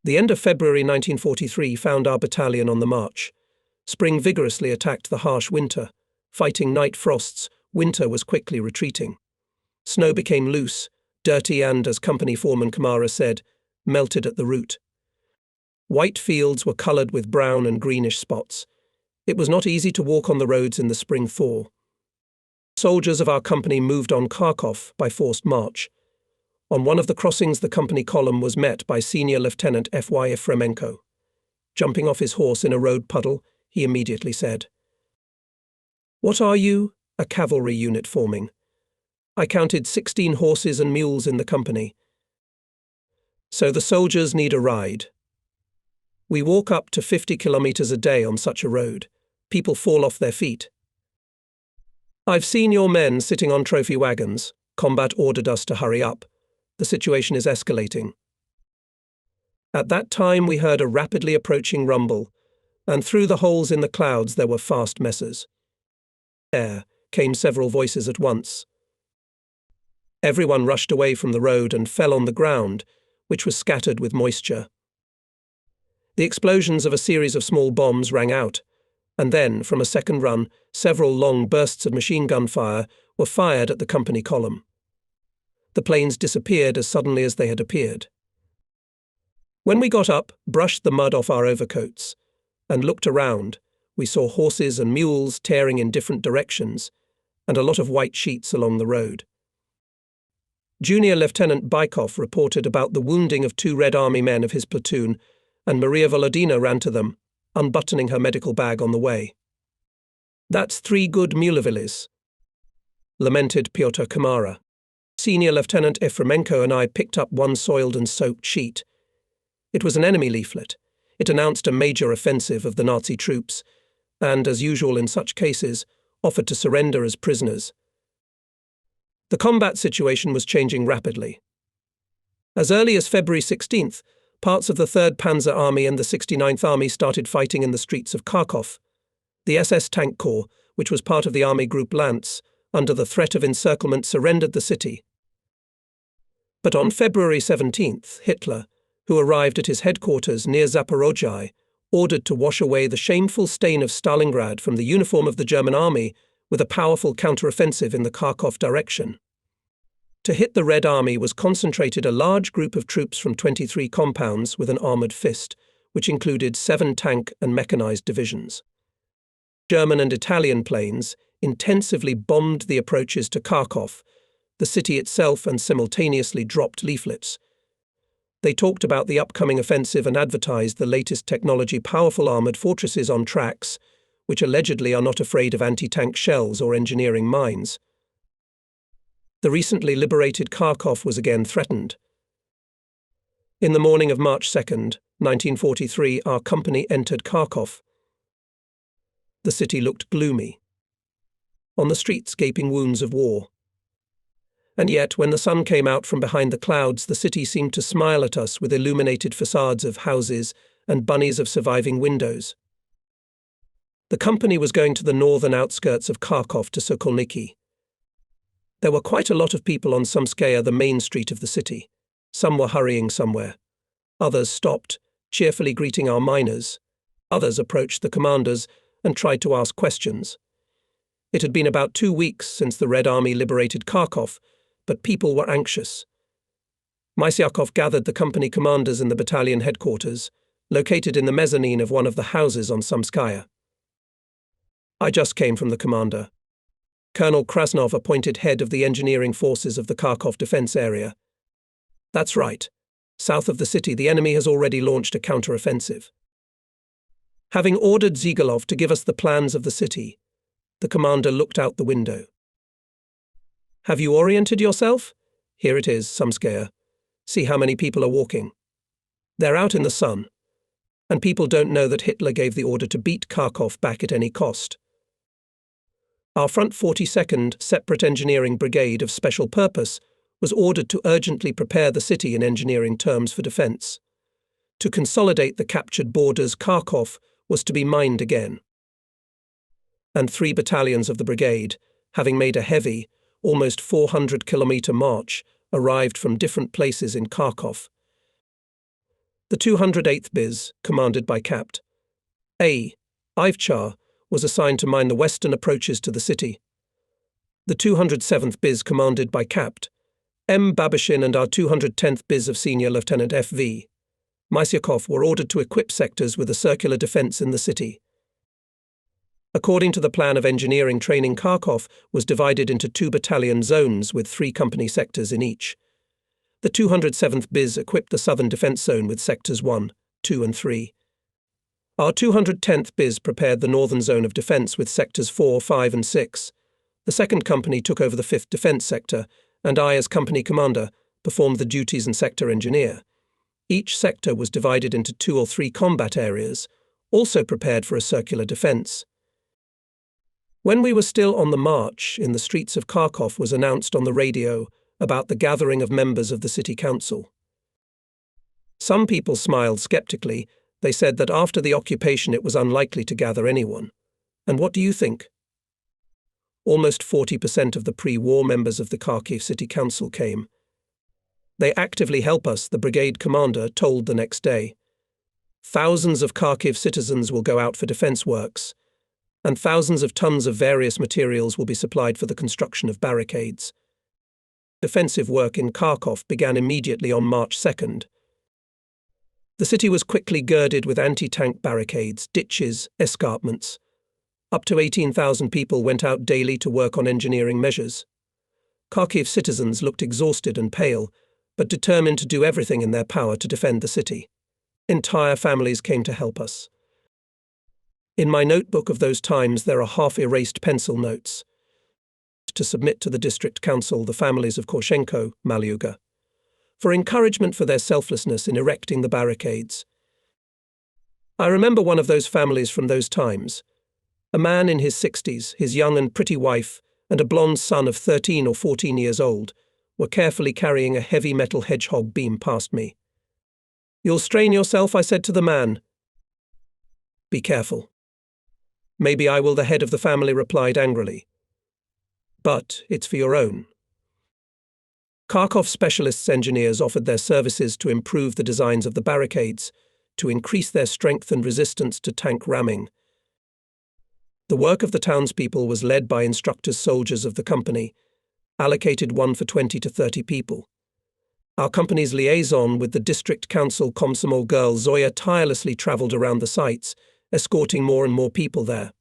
The end of February 1943 found our battalion on the march. Spring vigorously attacked the harsh winter. Fighting night frosts, winter was quickly retreating. Snow became loose, dirty and, as company foreman Kamara said, melted at the root. White fields were coloured with brown and greenish spots. It was not easy to walk on the roads in the spring thaw. Soldiers of our company moved on Kharkov by forced march. On one of the crossings, the company column was met by Senior Lieutenant F.Y. Efremenko. Jumping off his horse in a road puddle, he immediately said, "What are you?" "A cavalry unit forming. I counted 16 horses and mules in the company. So the soldiers need a ride. We walk up to 50 kilometers a day on such a road. People fall off their feet. I've seen your men sitting on trophy wagons. Combat ordered us to hurry up. The situation is escalating." At that time we heard a rapidly approaching rumble, and through the holes in the clouds there were fast messes. There came several voices at once. Everyone rushed away from the road and fell on the ground, which was scattered with moisture. The explosions of a series of small bombs rang out, and then, from a second run, several long bursts of machine gun fire were fired at the company column. The planes disappeared as suddenly as they had appeared. When we got up, brushed the mud off our overcoats, and looked around, we saw horses and mules tearing in different directions, and a lot of white sheets along the road. Junior Lieutenant Bykov reported about the wounding of 2 Red Army men of his platoon, and Maria Volodina ran to them, unbuttoning her medical bag on the way. "That's 3 good Mulevilis," lamented Pyotr Kamara. Senior Lieutenant Efremenko and I picked up one soiled and soaked sheet. It was an enemy leaflet. It announced a major offensive of the Nazi troops, and, as usual in such cases, offered to surrender as prisoners. The combat situation was changing rapidly. As early as February 16th, parts of the 3rd Panzer Army and the 69th Army started fighting in the streets of Kharkov. The SS Tank Corps, which was part of the Army Group Lance, under the threat of encirclement surrendered the city. But on February 17th, Hitler, who arrived at his headquarters near Zaporozhye, ordered to wash away the shameful stain of Stalingrad from the uniform of the German army with a powerful counteroffensive in the Kharkov direction. To hit the Red Army was concentrated a large group of troops from 23 compounds with an armoured fist, which included 7 tank and mechanized divisions. German and Italian planes intensively bombed the approaches to Kharkov, the city itself, and simultaneously dropped leaflets. They talked about the upcoming offensive and advertised the latest technology, powerful armoured fortresses on tracks, which allegedly are not afraid of anti-tank shells or engineering mines. The recently liberated Kharkov was again threatened. In the morning of March 2nd, 1943, our company entered Kharkov. The city looked gloomy. On the streets, gaping wounds of war. And yet, when the sun came out from behind the clouds, the city seemed to smile at us with illuminated facades of houses and bunnies of surviving windows. The company was going to the northern outskirts of Kharkov to Sokolniki. There were quite a lot of people on Samskaya, the main street of the city. Some were hurrying somewhere. Others stopped, cheerfully greeting our miners. Others approached the commanders and tried to ask questions. It had been about 2 weeks since the Red Army liberated Kharkov, but people were anxious. Mysyakov gathered the company commanders in the battalion headquarters, located in the mezzanine of one of the houses on Samskaya. "I just came from the commander. Colonel Krasnov appointed head of the engineering forces of the Kharkov defense area. That's right. South of the city, the enemy has already launched a counter-offensive. Having ordered Zhigalov to give us the plans of the city, the commander looked out the window. Have you oriented yourself? Here it is, Samskaya. See how many people are walking. They're out in the sun, and people don't know that Hitler gave the order to beat Kharkov back at any cost. Our Front 42nd Separate Engineering Brigade of Special Purpose was ordered to urgently prepare the city in engineering terms for defence. To consolidate the captured borders, Kharkov was to be mined again. And 3 battalions of the brigade, having made a heavy, almost 400-kilometre march, arrived from different places in Kharkov. The 208th BIS, commanded by Capt. A. Ivchar, was assigned to mine the western approaches to the city. The 207th BIS, commanded by Capt. M. Babashin, and our 210th BIS of Senior Lieutenant F.V. Mysyakov were ordered to equip sectors with a circular defense in the city. According to the plan of engineering training, Kharkov was divided into 2 battalion zones with 3 company sectors in each. The 207th BIS equipped the southern defense zone with sectors 1, 2 and 3. Our 210th BIS prepared the northern zone of defense with sectors 4, 5 and 6. The 2nd Company took over the 5th defense sector, and I, as company commander, performed the duties and sector engineer. Each sector was divided into 2 or 3 combat areas, also prepared for a circular defense. When we were still on the march, in the streets of Kharkov was announced on the radio about the gathering of members of the city council. Some people smiled skeptically. They said that after the occupation it was unlikely to gather anyone. And what do you think? Almost 40% of the pre-war members of the Kharkiv City Council came. They actively help us, the brigade commander told the next day. Thousands of Kharkiv citizens will go out for defense works, and thousands of tons of various materials will be supplied for the construction of barricades. Defensive work in Kharkov began immediately on March 2nd. The city was quickly girded with anti-tank barricades, ditches, escarpments. Up to 18,000 people went out daily to work on engineering measures. Kharkiv citizens looked exhausted and pale, but determined to do everything in their power to defend the city. Entire families came to help us. In my notebook of those times there are half-erased pencil notes to submit to the district council the families of Korshenko, Malyuga, for encouragement for their selflessness in erecting the barricades. I remember one of those families from those times. A man in his 60s, his young and pretty wife, and a blonde son of 13 or 14 years old were carefully carrying a heavy metal hedgehog beam past me. "You'll strain yourself," I said to the man. "Be careful." "Maybe I will," the head of the family replied angrily. "But it's for your own." Kharkov specialists engineers offered their services to improve the designs of the barricades, to increase their strength and resistance to tank ramming. The work of the townspeople was led by instructors soldiers of the company, allocated one for 20 to 30 people. Our company's liaison with the district council Komsomol girl Zoya tirelessly travelled around the sites, escorting more and more people there.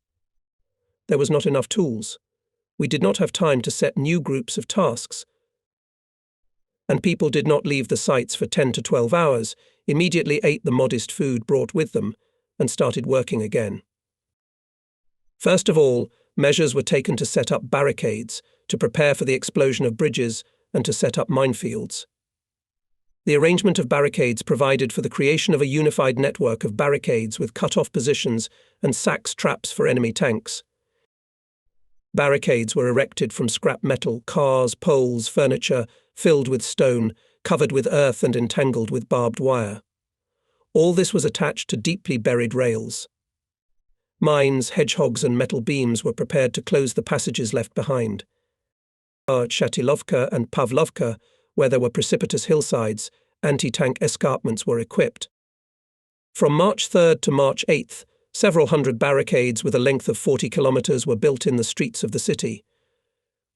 There was not enough tools. We did not have time to set new groups of tasks. And people did not leave the sites for 10 to 12 hours, immediately ate the modest food brought with them, and started working again. First of all, measures were taken to set up barricades, to prepare for the explosion of bridges, and to set up minefields. The arrangement of barricades provided for the creation of a unified network of barricades with cut-off positions and SAX traps for enemy tanks. Barricades were erected from scrap metal, cars, poles, furniture, filled with stone, covered with earth and entangled with barbed wire. All this was attached to deeply buried rails. Mines, hedgehogs and metal beams were prepared to close the passages left behind. At Shatilovka and Pavlovka, where there were precipitous hillsides, anti-tank escarpments were equipped. From March 3rd to March 8th, several hundred barricades with a length of 40 kilometers were built in the streets of the city.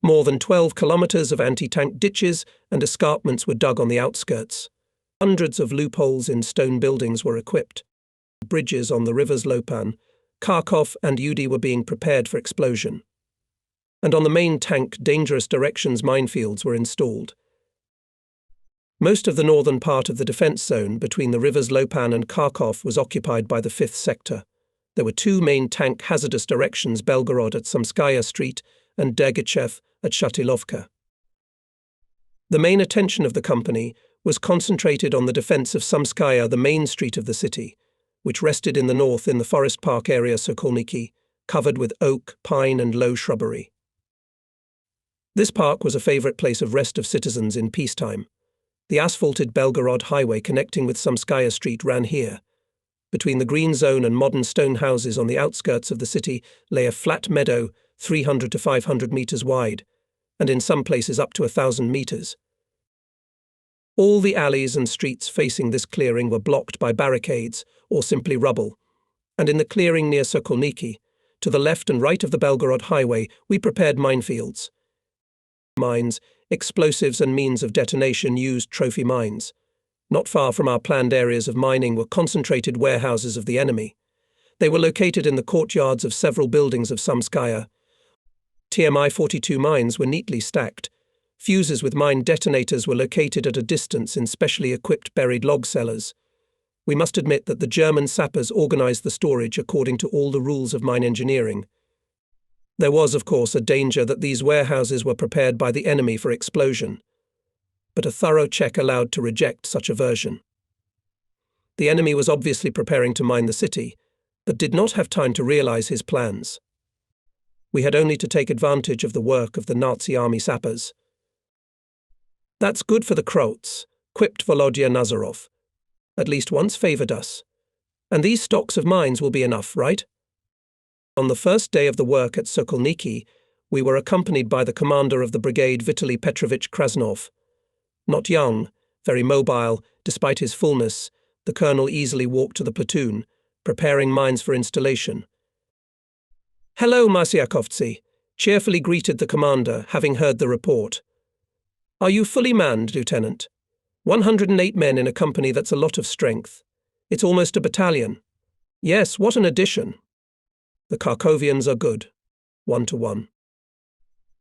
More than 12 kilometers of anti-tank ditches and escarpments were dug on the outskirts. Hundreds of loopholes in stone buildings were equipped. Bridges on the rivers Lopan, Kharkov and Udi were being prepared for explosion. And on the main tank, dangerous directions minefields were installed. Most of the northern part of the defense zone between the rivers Lopan and Kharkov was occupied by the 5th sector. There were 2 main tank hazardous directions, Belgorod at Samskaya Street and Dergichev at Shatilovka. The main attention of the company was concentrated on the defense of Samskaya, the main street of the city, which rested in the north in the forest park area Sokolniki, covered with oak, pine and low shrubbery. This park was a favorite place of rest of citizens in peacetime. The asphalted Belgorod highway connecting with Samskaya Street ran here. Between the green zone and modern stone houses on the outskirts of the city lay a flat meadow 300 to 500 meters wide, and in some places up to 1,000 meters. All the alleys and streets facing this clearing were blocked by barricades or simply rubble, and in the clearing near Sokolniki, to the left and right of the Belgorod highway, we prepared minefields. Mines, explosives and means of detonation used trophy mines. Not far from our planned areas of mining were concentrated warehouses of the enemy. They were located in the courtyards of several buildings of Samskaya. TMI-42 mines were neatly stacked. Fuses with mine detonators were located at a distance in specially equipped buried log cellars. We must admit that the German sappers organized the storage according to all the rules of mine engineering. There was, of course, a danger that these warehouses were prepared by the enemy for explosion, but a thorough check allowed to reject such a version. The enemy was obviously preparing to mine the city, but did not have time to realize his plans. We had only to take advantage of the work of the Nazi army sappers. "That's good for the Krauts," quipped Volodya Nazarov. "At least once favored us. And these stocks of mines will be enough, right?" On the first day of the work at Sokolniki, we were accompanied by the commander of the brigade, Vitaly Petrovich Krasnov. Not young, very mobile, despite his fullness, the colonel easily walked to the platoon, preparing mines for installation. "Hello, Masyakovtsi," cheerfully greeted the commander, having heard the report. "Are you fully manned, Lieutenant? 108 men in a company, that's a lot of strength. It's almost a battalion." "Yes, what an addition." "The Kharkovians are good." 1-1.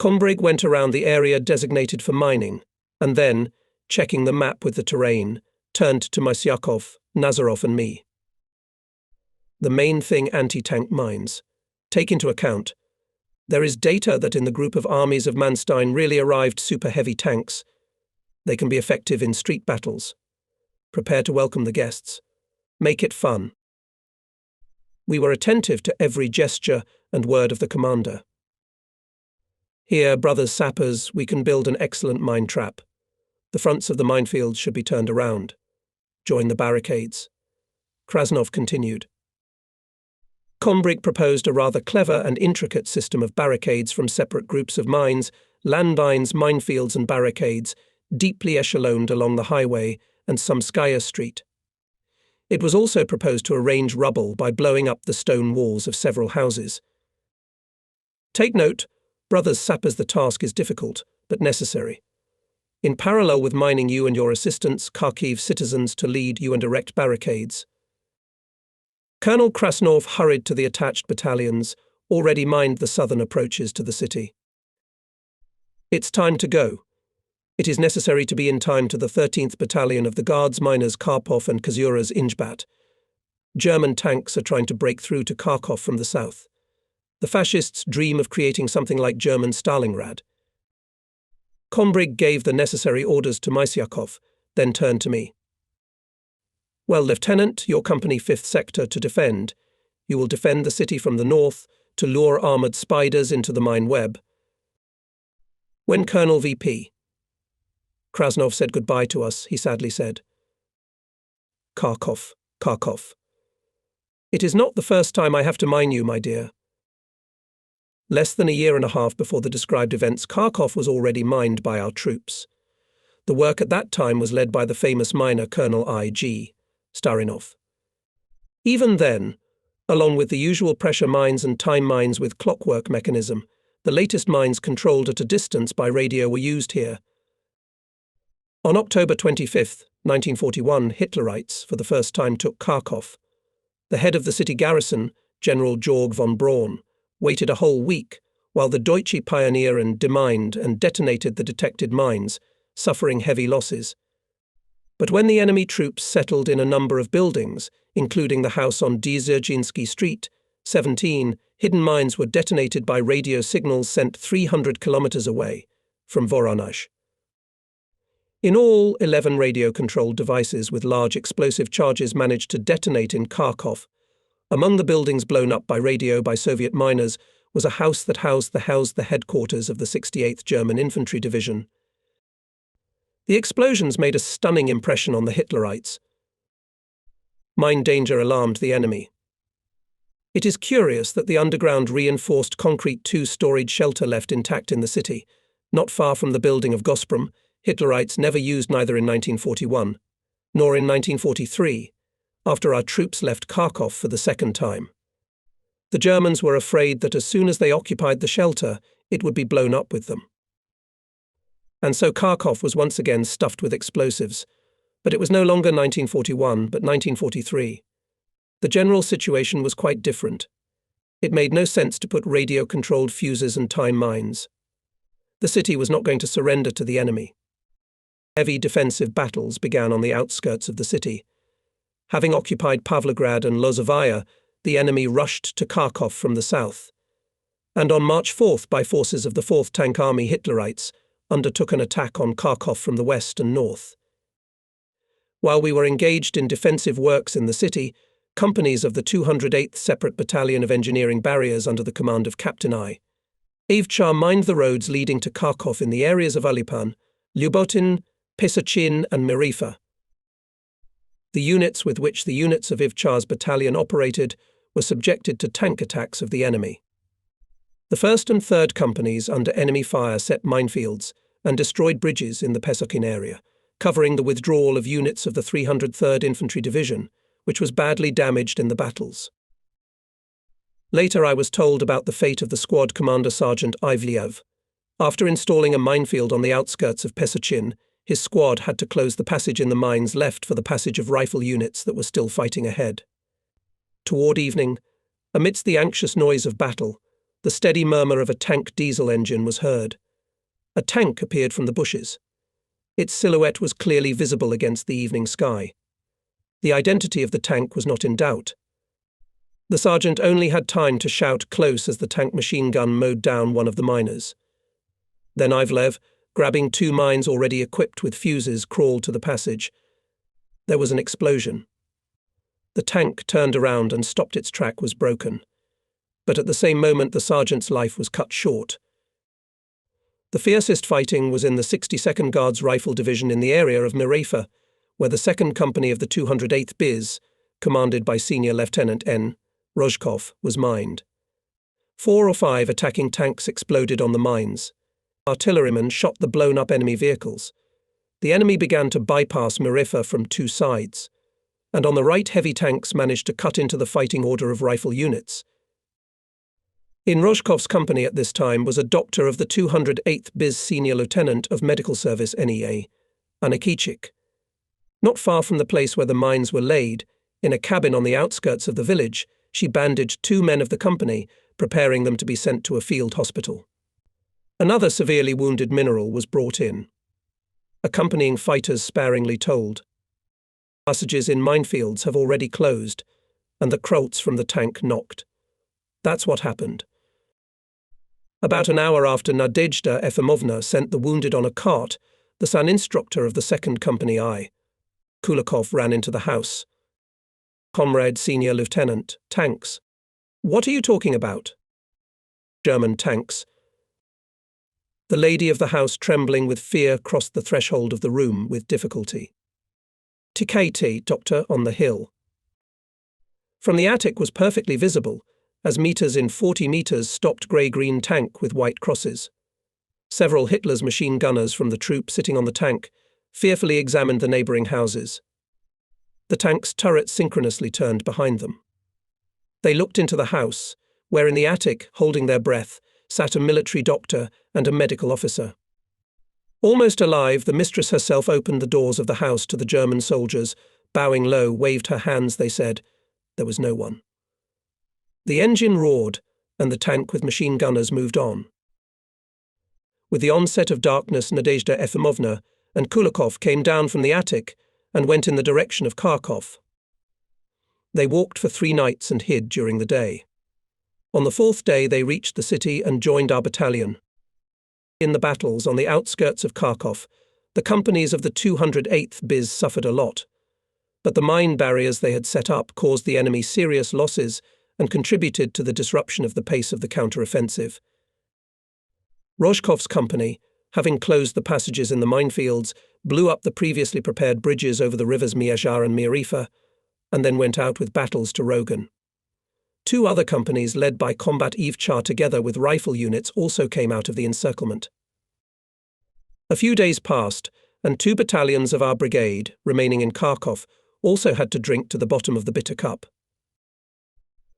Kombrig went around the area designated for mining, and then, checking the map with the terrain, turned to Mysyakov, Nazarov and me. "The main thing, anti-tank mines. Take into account, there is data that in the group of armies of Manstein really arrived super-heavy tanks. They can be effective in street battles. Prepare to welcome the guests. Make it fun." We were attentive to every gesture and word of the commander. "Here, brothers sappers, we can build an excellent mine trap. The fronts of the minefields should be turned around. Join the barricades." Krasnov continued. Kombrig proposed a rather clever and intricate system of barricades from separate groups of mines, landmines, minefields and barricades, deeply echeloned along the highway and Samskaya Street. It was also proposed to arrange rubble by blowing up the stone walls of several houses. Take note, brothers sappers, the task is difficult, but necessary. In parallel with mining, you and your assistants, Kharkiv citizens, to lead you and erect barricades. Colonel Krasnov hurried to the attached battalions, already mined the southern approaches to the city. "It's time to go. It is necessary to be in time to the 13th Battalion of the Guards miners Karpov and Kozura's Injbat. German tanks are trying to break through to Kharkov from the south. The fascists dream of creating something like German Stalingrad." Kombrig gave the necessary orders to Mysyakov, then turned to me. "Well, Lieutenant, your company 5th Sector to defend. You will defend the city from the north to lure armoured spiders into the mine web." When Colonel VP Krasnov said goodbye to us, he sadly said, "Kharkov, Kharkov. It is not the first time I have to mine you, my dear." Less than a year and a half before the described events, Kharkov was already mined by our troops. The work at that time was led by the famous miner Colonel I.G. Starinov. Even then, along with the usual pressure mines and time mines with clockwork mechanism, the latest mines controlled at a distance by radio were used here. On October 25, 1941, Hitlerites for the first time took Kharkov. The head of the city garrison, General Georg von Braun, waited a whole week while the Deutsche pioneer and demined and detonated the detected mines, suffering heavy losses. But when the enemy troops settled in a number of buildings, including the house on Dzerjinsky Street, 17 hidden mines were detonated by radio signals sent 300 kilometers away from Voronezh. In all, 11 radio-controlled devices with large explosive charges managed to detonate in Kharkov. Among the buildings blown up by radio by Soviet miners was a house that housed the headquarters of the 68th German Infantry Division. The explosions made a stunning impression on the Hitlerites. Mine danger alarmed the enemy. It is curious that the underground reinforced concrete two-storied shelter left intact in the city, not far from the building of Gazprom, Hitlerites never used neither in 1941 nor in 1943, after our troops left Kharkov for the second time. The Germans were afraid that as soon as they occupied the shelter, it would be blown up with them. And so Kharkov was once again stuffed with explosives, but it was no longer 1941, but 1943. The general situation was quite different. It made no sense to put radio-controlled fuses and time mines. The city was not going to surrender to the enemy. Heavy defensive battles began on the outskirts of the city. Having occupied Pavlograd and Lozovaya, the enemy rushed to Kharkov from the south. And on March 4th, by forces of the 4th Tank Army, Hitlerites undertook an attack on Kharkov from the west and north. While we were engaged in defensive works in the city, companies of the 208th Separate Battalion of Engineering Barriers under the command of Captain I. Avchar mined the roads leading to Kharkov in the areas of Ulipan, Lyubotin, Pesochin and Myrifa. The units with which the units of Avchar's battalion operated were subjected to tank attacks of the enemy. The 1st and 3rd companies under enemy fire set minefields and destroyed bridges in the Pesochin area, covering the withdrawal of units of the 303rd Infantry Division, which was badly damaged in the battles. Later I was told about the fate of the squad commander Sergeant Ivliev. After installing a minefield on the outskirts of Pesochin, his squad had to close the passage in the mines left for the passage of rifle units that were still fighting ahead. Toward evening, amidst the anxious noise of battle, the steady murmur of a tank diesel engine was heard. A tank appeared from the bushes. Its silhouette was clearly visible against the evening sky. The identity of the tank was not in doubt. The sergeant only had time to shout close as the tank machine gun mowed down one of the miners. Then Ivlev, grabbing 2 mines already equipped with fuses, crawled to the passage. There was an explosion. The tank turned around and stopped. Its track was broken. But at the same moment the sergeant's life was cut short. The fiercest fighting was in the 62nd Guards Rifle Division in the area of Myrifa, where the 2nd Company of the 208th BIZ, commanded by Senior Lieutenant N. Rozhkov, was mined. 4 or 5 attacking tanks exploded on the mines. Artillerymen shot the blown-up enemy vehicles. The enemy began to bypass Myrifa from 2 sides, and on the right heavy tanks managed to cut into the fighting order of rifle units. In Rozhkov's company at this time was a doctor of the 208th BIZ Senior Lieutenant of Medical Service NEA, Anikichik. Not far from the place where the mines were laid, in a cabin on the outskirts of the village, she bandaged 2 men of the company, preparing them to be sent to a field hospital. Another severely wounded mineral was brought in. Accompanying fighters sparingly told, "Passages in minefields have already closed, and the Krolts from the tank knocked." That's what happened. About an hour after Nadezhda Efimovna sent the wounded on a cart, the son instructor of the 2nd Company I. Kulikov ran into the house. "Comrade Senior Lieutenant, tanks." "What are you talking about?" "German tanks." The lady of the house, trembling with fear, crossed the threshold of the room with difficulty. "TKT, doctor, on the hill." From the attic was perfectly visible, as meters in 40 meters stopped grey-green tank with white crosses. Several Hitler's machine gunners from the troop sitting on the tank fearfully examined the neighbouring houses. The tank's turret synchronously turned behind them. They looked into the house, where in the attic, holding their breath, sat a military doctor and a medical officer. Almost alive, the mistress herself opened the doors of the house to the German soldiers, bowing low, waved her hands, they said. There was no one. The engine roared, and the tank with machine gunners moved on. With the onset of darkness, Nadezhda Efimovna and Kulikov came down from the attic and went in the direction of Kharkov. They walked for 3 nights and hid during the day. On the 4th day they reached the city and joined our battalion. In the battles on the outskirts of Kharkov, the companies of the 208th BIZ suffered a lot, but the mine barriers they had set up caused the enemy serious losses and contributed to the disruption of the pace of the counter-offensive. Rozhkov's company, having closed the passages in the minefields, blew up the previously prepared bridges over the rivers Miazhar and Myrifa, and then went out with battles to Rogan. 2 other companies, led by Combat Avchar together with rifle units, also came out of the encirclement. A few days passed, and 2 battalions of our brigade, remaining in Kharkov, also had to drink to the bottom of the bitter cup.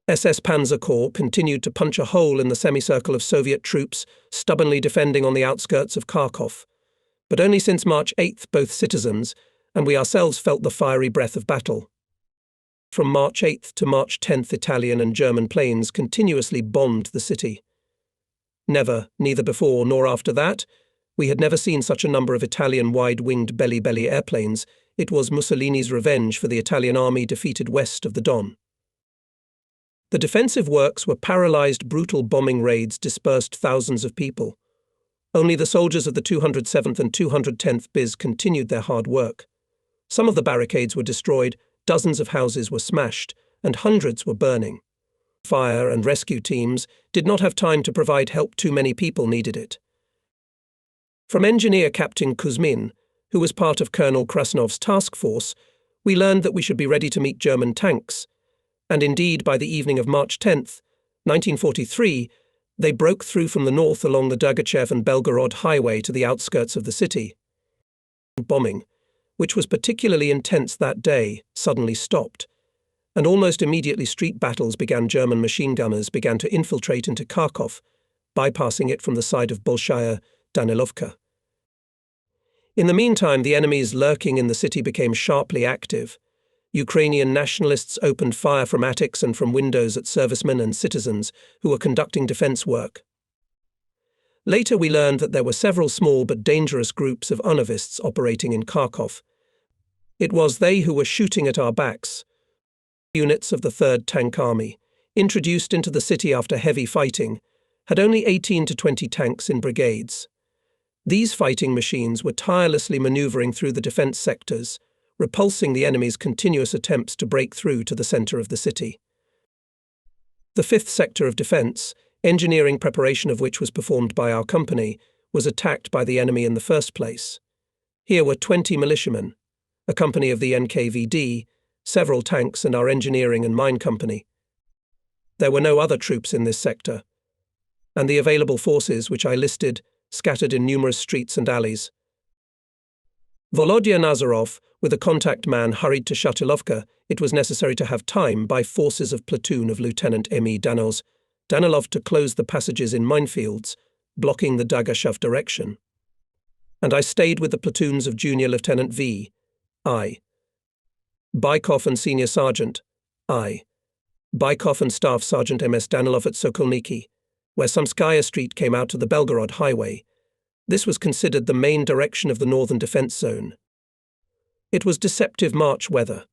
SS Panzer Corps continued to punch a hole in the semicircle of Soviet troops, stubbornly defending on the outskirts of Kharkov. But only since March 8th both citizens and we ourselves felt the fiery breath of battle. From March 8th to March 10th, Italian and German planes continuously bombed the city. Never, neither before nor after that, we had never seen such a number of Italian wide-winged belly-belly airplanes. It was Mussolini's revenge for the Italian army defeated west of the Don. The defensive works were paralyzed. Brutal bombing raids dispersed thousands of people. Only the soldiers of the 207th and 210th BIS continued their hard work. Some of the barricades were destroyed, dozens of houses were smashed, and hundreds were burning. Fire and rescue teams did not have time to provide help. Too many people needed it. From engineer Captain Kuzmin, who was part of Colonel Krasnov's task force, we learned that we should be ready to meet German tanks, and indeed by the evening of March 10th, 1943, they broke through from the north along the Dergachev and Belgorod highway to the outskirts of the city. Bombing, which was particularly intense that day, suddenly stopped, and almost immediately street battles began. German machine gunners began to infiltrate into Kharkov, bypassing it from the side of Bolshaya Danilovka. In the meantime, the enemies lurking in the city became sharply active. Ukrainian nationalists opened fire from attics and from windows at servicemen and citizens who were conducting defense work. Later we learned that there were several small but dangerous groups of UNAVists operating in Kharkov. It was they who were shooting at our backs. Units of the 3rd Tank Army, introduced into the city after heavy fighting, had only 18 to 20 tanks in brigades. These fighting machines were tirelessly maneuvering through the defense sectors, repulsing the enemy's continuous attempts to break through to the center of the city. The 5th Sector of Defense, engineering preparation of which was performed by our company, was attacked by the enemy in the first place. Here were 20 militiamen, a company of the NKVD, several tanks and our engineering and mine company. There were no other troops in this sector, and the available forces, which I listed, scattered in numerous streets and alleys. Volodya Nazarov, with a contact man, hurried to Shatilovka. It was necessary to have time by forces of platoon of Lieutenant M.E. Danilov to close the passages in minefields, blocking the Dergachev direction. And I stayed with the platoons of Junior Lieutenant V. I. Bykov and Senior Sergeant I. Bykov and Staff Sergeant M.S. Danilov at Sokolniki, where Samskaya Street came out to the Belgorod highway. This was considered the main direction of the northern defense zone. It was deceptive March weather.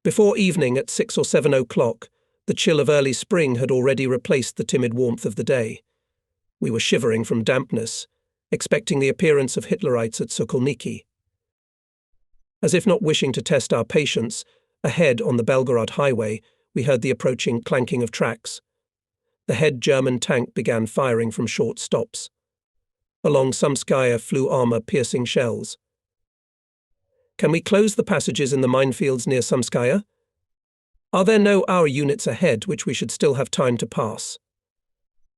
Before evening at 6 or 7 o'clock, the chill of early spring had already replaced the timid warmth of the day. We were shivering from dampness, expecting the appearance of Hitlerites at Sokolniki. As if not wishing to test our patience, ahead on the Belgorod highway, we heard the approaching clanking of tracks. The head German tank began firing from short stops. Along Samskaya flew armor-piercing shells. Can we close the passages in the minefields near Samskaya? Are there no our units ahead which we should still have time to pass?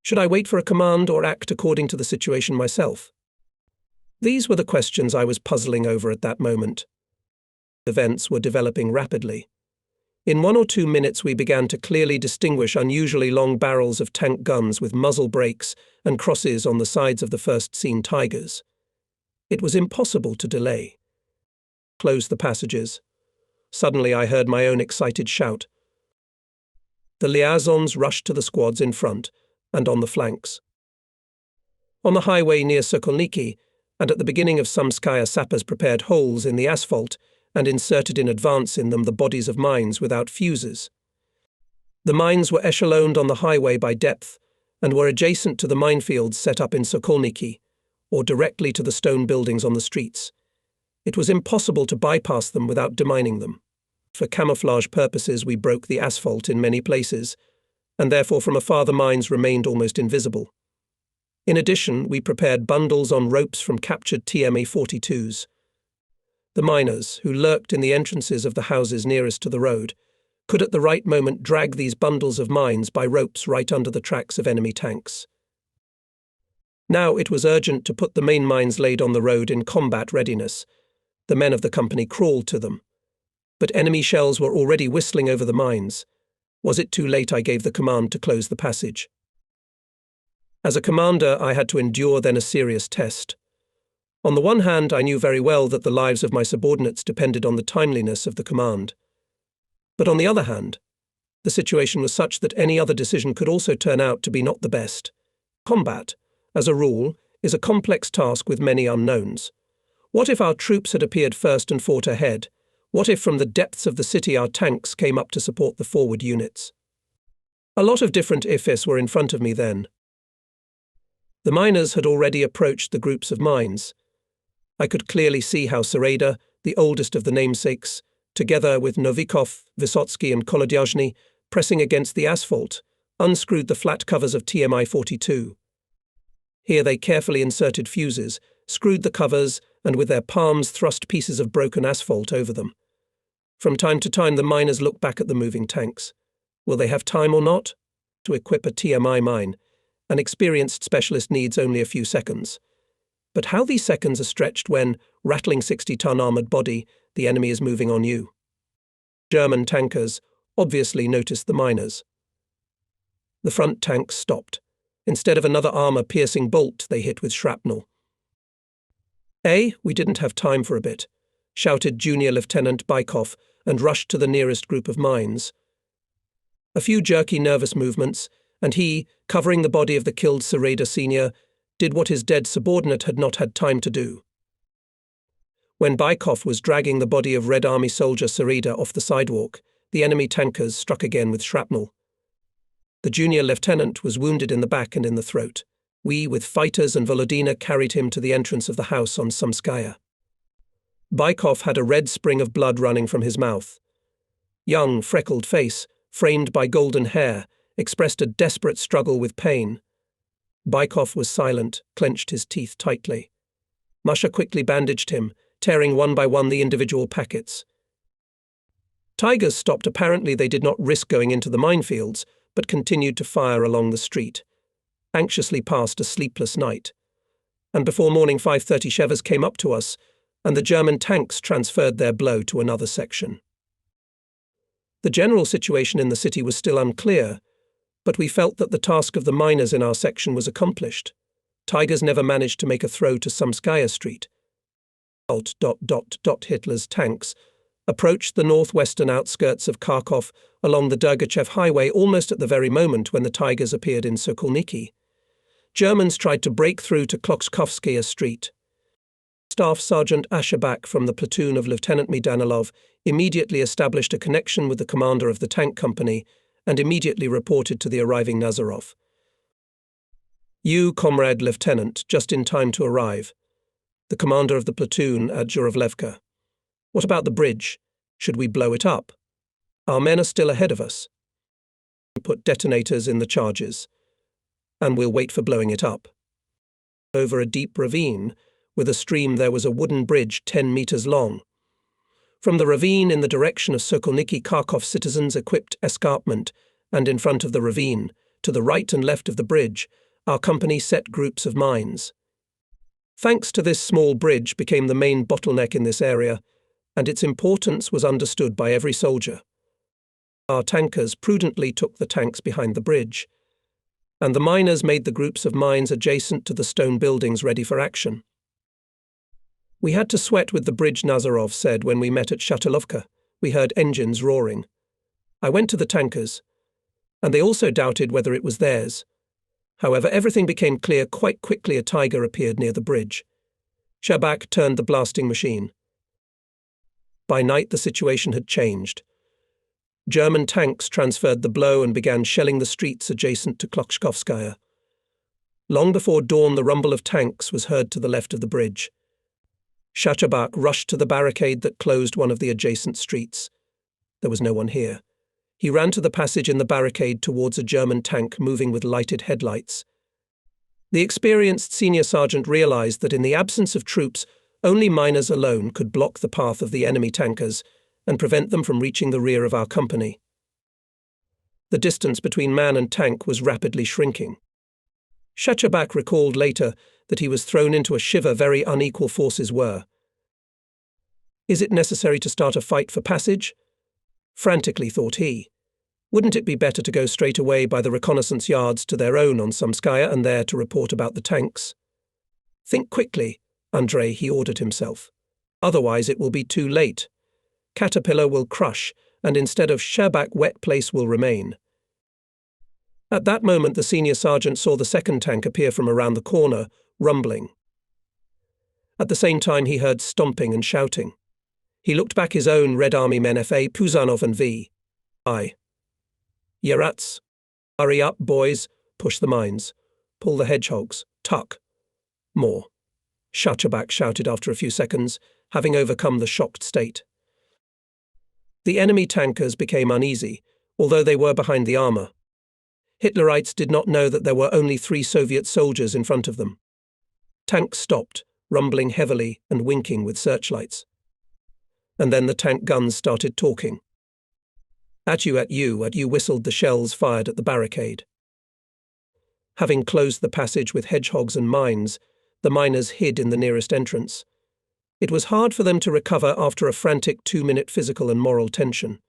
Should I wait for a command or act according to the situation myself? These were the questions I was puzzling over at that moment. Events were developing rapidly. In 1 or 2 minutes we began to clearly distinguish unusually long barrels of tank guns with muzzle brakes and crosses on the sides of the first seen Tigers. It was impossible to delay. Close the passages. Suddenly I heard my own excited shout. The liaisons rushed to the squads in front and on the flanks. On the highway near Sokolniki, and at the beginning of Samskaya, sappers prepared holes in the asphalt and inserted in advance in them the bodies of mines without fuses. The mines were echeloned on the highway by depth and were adjacent to the minefields set up in Sokolniki, or directly to the stone buildings on the streets. It was impossible to bypass them without demining them. For camouflage purposes we broke the asphalt in many places, and therefore from afar the mines remained almost invisible. In addition, we prepared bundles on ropes from captured TMA-42s. The miners, who lurked in the entrances of the houses nearest to the road, could at the right moment drag these bundles of mines by ropes right under the tracks of enemy tanks. Now it was urgent to put the main mines laid on the road in combat readiness. The men of the company crawled to them. But enemy shells were already whistling over the mines. Was it too late? I gave the command to close the passage. As a commander, I had to endure then a serious test. On the one hand, I knew very well that the lives of my subordinates depended on the timeliness of the command. But on the other hand, the situation was such that any other decision could also turn out to be not the best. Combat, as a rule, is a complex task with many unknowns. What if our troops had appeared first and fought ahead? What if from the depths of the city our tanks came up to support the forward units? A lot of different ifs were in front of me then. The miners had already approached the groups of mines. I could clearly see how Sereda, the oldest of the namesakes, together with Novikov, Vysotsky and Kolodyazhny, pressing against the asphalt, unscrewed the flat covers of TMI-42. Here they carefully inserted fuses, screwed the covers, and with their palms thrust pieces of broken asphalt over them. From time to time the miners looked back at the moving tanks. Will they have time or not to equip a TMI mine? An experienced specialist needs only a few seconds. But how these seconds are stretched when, rattling 60-ton armoured body, the enemy is moving on you. German tankers obviously noticed the miners. The front tanks stopped. Instead of another armour-piercing bolt, they hit with shrapnel. We didn't have time for a bit, shouted Junior Lieutenant Bykov and rushed to the nearest group of mines. A few jerky, nervous movements, and he, covering the body of the killed Sereda Sr., did what his dead subordinate had not had time to do. When Bykov was dragging the body of Red Army soldier Sereda off the sidewalk, the enemy tankers struck again with shrapnel. The junior lieutenant was wounded in the back and in the throat. We, with fighters and Volodina, carried him to the entrance of the house on Samskaya. Bykov had a red spring of blood running from his mouth. Young, freckled face, framed by golden hair, expressed a desperate struggle with pain. Bykov was silent, clenched his teeth tightly. Masha quickly bandaged him, tearing one by one the individual packets. Tigers stopped. Apparently they did not risk going into the minefields, but continued to fire along the street, anxiously passed a sleepless night. And before morning 5:30 Shevers came up to us, and the German tanks transferred their blow to another section. The general situation in the city was still unclear, but we felt that the task of the miners in our section was accomplished. Tigers never managed to make a throw to Samskaya Street. Hitler's tanks approached the northwestern outskirts of Kharkov along the Dergachev Highway almost at the very moment when the Tigers appeared in Sokolniki. Germans tried to break through to Klokskovskaya Street. Staff Sergeant Ashabak from the platoon of Lieutenant Danilov immediately established a connection with the commander of the tank company and immediately reported to the arriving Nazarov. "You, comrade lieutenant, just in time to arrive. The commander of the platoon at Zhuravlevka. What about the bridge? Should we blow it up? Our men are still ahead of us. Put detonators in the charges, and we'll wait for blowing it up." Over a deep ravine, with a stream, there was a wooden bridge 10 meters long. From the ravine in the direction of Sokolniki, Kharkov citizens equipped escarpment, and in front of the ravine, to the right and left of the bridge, our company set groups of mines. Thanks to this small bridge became the main bottleneck in this area, and its importance was understood by every soldier. Our tankers prudently took the tanks behind the bridge, and the miners made the groups of mines adjacent to the stone buildings ready for action. "We had to sweat with the bridge," Nazarov said when we met at Shatalovka. "We heard engines roaring. I went to the tankers, and they also doubted whether it was theirs. However, everything became clear quite quickly. A Tiger appeared near the bridge. Shabak turned the blasting machine. By night, the situation had changed. German tanks transferred the blow and began shelling the streets adjacent to Klokskovskaya. Long before dawn, the rumble of tanks was heard to the left of the bridge. Shachabak rushed to the barricade that closed one of the adjacent streets. There was no one here. He ran to the passage in the barricade towards a German tank moving with lighted headlights. The experienced senior sergeant realized that in the absence of troops, only miners alone could block the path of the enemy tankers and prevent them from reaching the rear of our company. The distance between man and tank was rapidly shrinking. Shechebak recalled later that he was thrown into a shiver. Very unequal forces were. Is it necessary to start a fight for passage? Frantically thought he. Wouldn't it be better to go straight away by the reconnaissance yards to their own on Samskaya and there to report about the tanks? Think quickly, Andrei, he ordered himself. Otherwise it will be too late. Caterpillar will crush, and instead of Shechebak, wet place will remain. At that moment the senior sergeant saw the second tank appear from around the corner, rumbling. At the same time he heard stomping and shouting. He looked back. His own Red Army men F.A. Puzanov and V.I. Yerats. Hurry up, boys. Push the mines. Pull the hedgehogs. Tuck. More. Shechebak shouted after a few seconds, having overcome the shocked state. The enemy tankers became uneasy, although they were behind the armour. Hitlerites did not know that there were only 3 Soviet soldiers in front of them. Tanks stopped, rumbling heavily and winking with searchlights. And then the tank guns started talking. At you, whistled the shells fired at the barricade. Having closed the passage with hedgehogs and mines, the miners hid in the nearest entrance. It was hard for them to recover after a frantic 2-minute physical and moral tension.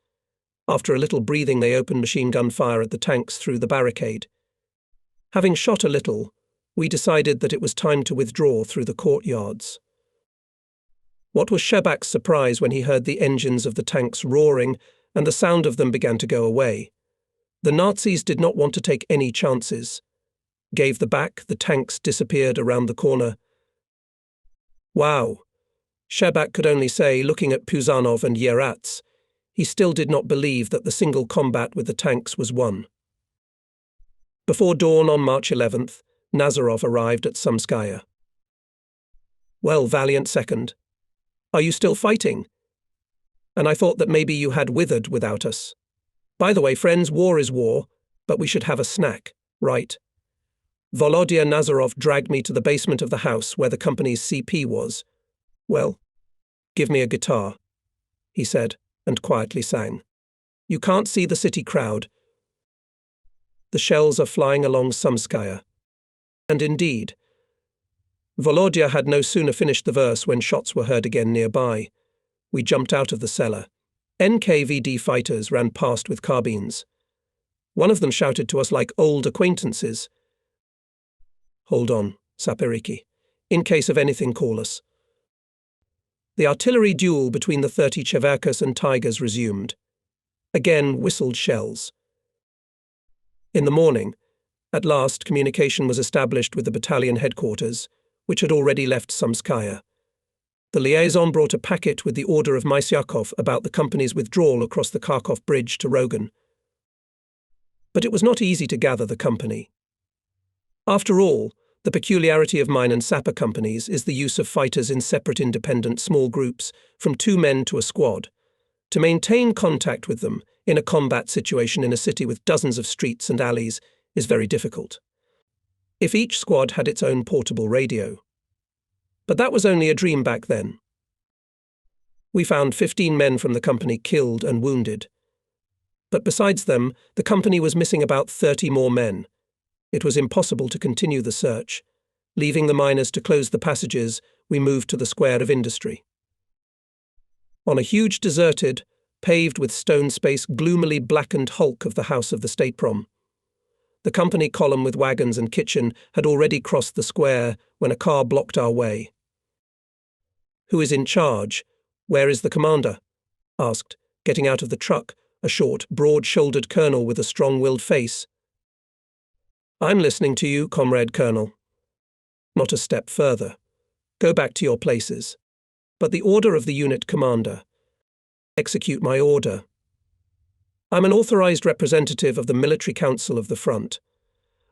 After a little breathing, they opened machine gun fire at the tanks through the barricade. Having shot a little, we decided that it was time to withdraw through the courtyards. What was Shechebak's surprise when he heard the engines of the tanks roaring and the sound of them began to go away. The Nazis did not want to take any chances. Gave the back, the tanks disappeared around the corner. Wow! Shechebak could only say, looking at Puzanov and Yerats. He still did not believe that the single combat with the tanks was won. Before dawn on March 11th, Nazarov arrived at Samskaya. Well, valiant second. Are you still fighting? And I thought that maybe you had withered without us. By the way, friends, war is war, but we should have a snack, right? Volodya Nazarov dragged me to the basement of the house where the company's CP was. Well, give me a guitar, he said, and quietly sang. You can't see the city crowd. The shells are flying along Samskaya. And indeed, Volodya had no sooner finished the verse when shots were heard again nearby. We jumped out of the cellar. NKVD fighters ran past with carbines. One of them shouted to us like old acquaintances. Hold on, Sapiriki. In case of anything, call us. The artillery duel between the 30 Cheverkas and Tigers resumed. Again whistled shells. In the morning, at last communication was established with the battalion headquarters, which had already left Samskaya. The liaison brought a packet with the order of Mysyakov about the company's withdrawal across the Kharkov bridge to Rogan. But it was not easy to gather the company. After all, the peculiarity of mine and sapper companies is the use of fighters in separate independent small groups, from 2 men to a squad. To maintain contact with them in a combat situation in a city with dozens of streets and alleys is very difficult. If each squad had its own portable radio. But that was only a dream back then. We found 15 men from the company killed and wounded. But besides them, the company was missing about 30 more men. It was impossible to continue the search. Leaving the miners to close the passages, we moved to the square of industry. On a huge deserted, paved with stone space, gloomily blackened hulk of the house of the Stateprom. The company column with wagons and kitchen had already crossed the square when a car blocked our way. Who is in charge? Where is the commander? Asked, getting out of the truck, a short, broad-shouldered colonel with a strong-willed face. I'm listening to you, Comrade Colonel. Not a step further. Go back to your places. But the order of the unit commander. Execute my order. I'm an authorized representative of the Military Council of the Front.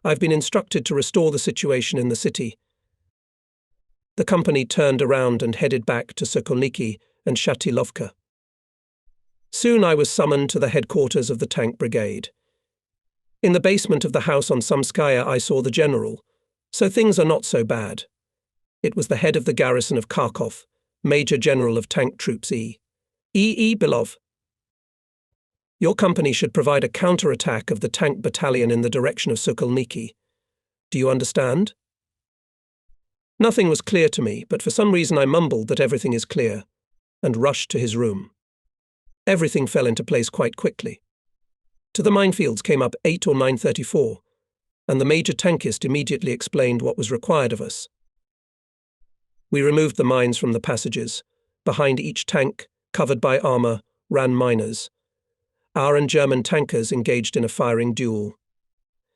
I've been instructed to restore the situation in the city. The company turned around and headed back to Sokolniki and Shatilovka. Soon I was summoned to the headquarters of the tank brigade. In the basement of the house on Samskaya I saw the general, so things are not so bad. It was the head of the garrison of Kharkov, Major General of Tank Troops E. Belov. Your company should provide a counter-attack of the tank battalion in the direction of Sokolniki. Do you understand? Nothing was clear to me, but for some reason I mumbled that everything is clear, and rushed to his room. Everything fell into place quite quickly. To the minefields came up 8 or 9:34, and the major tankist immediately explained what was required of us. We removed the mines from the passages. Behind each tank, covered by armour, ran miners. Our and German tankers engaged in a firing duel.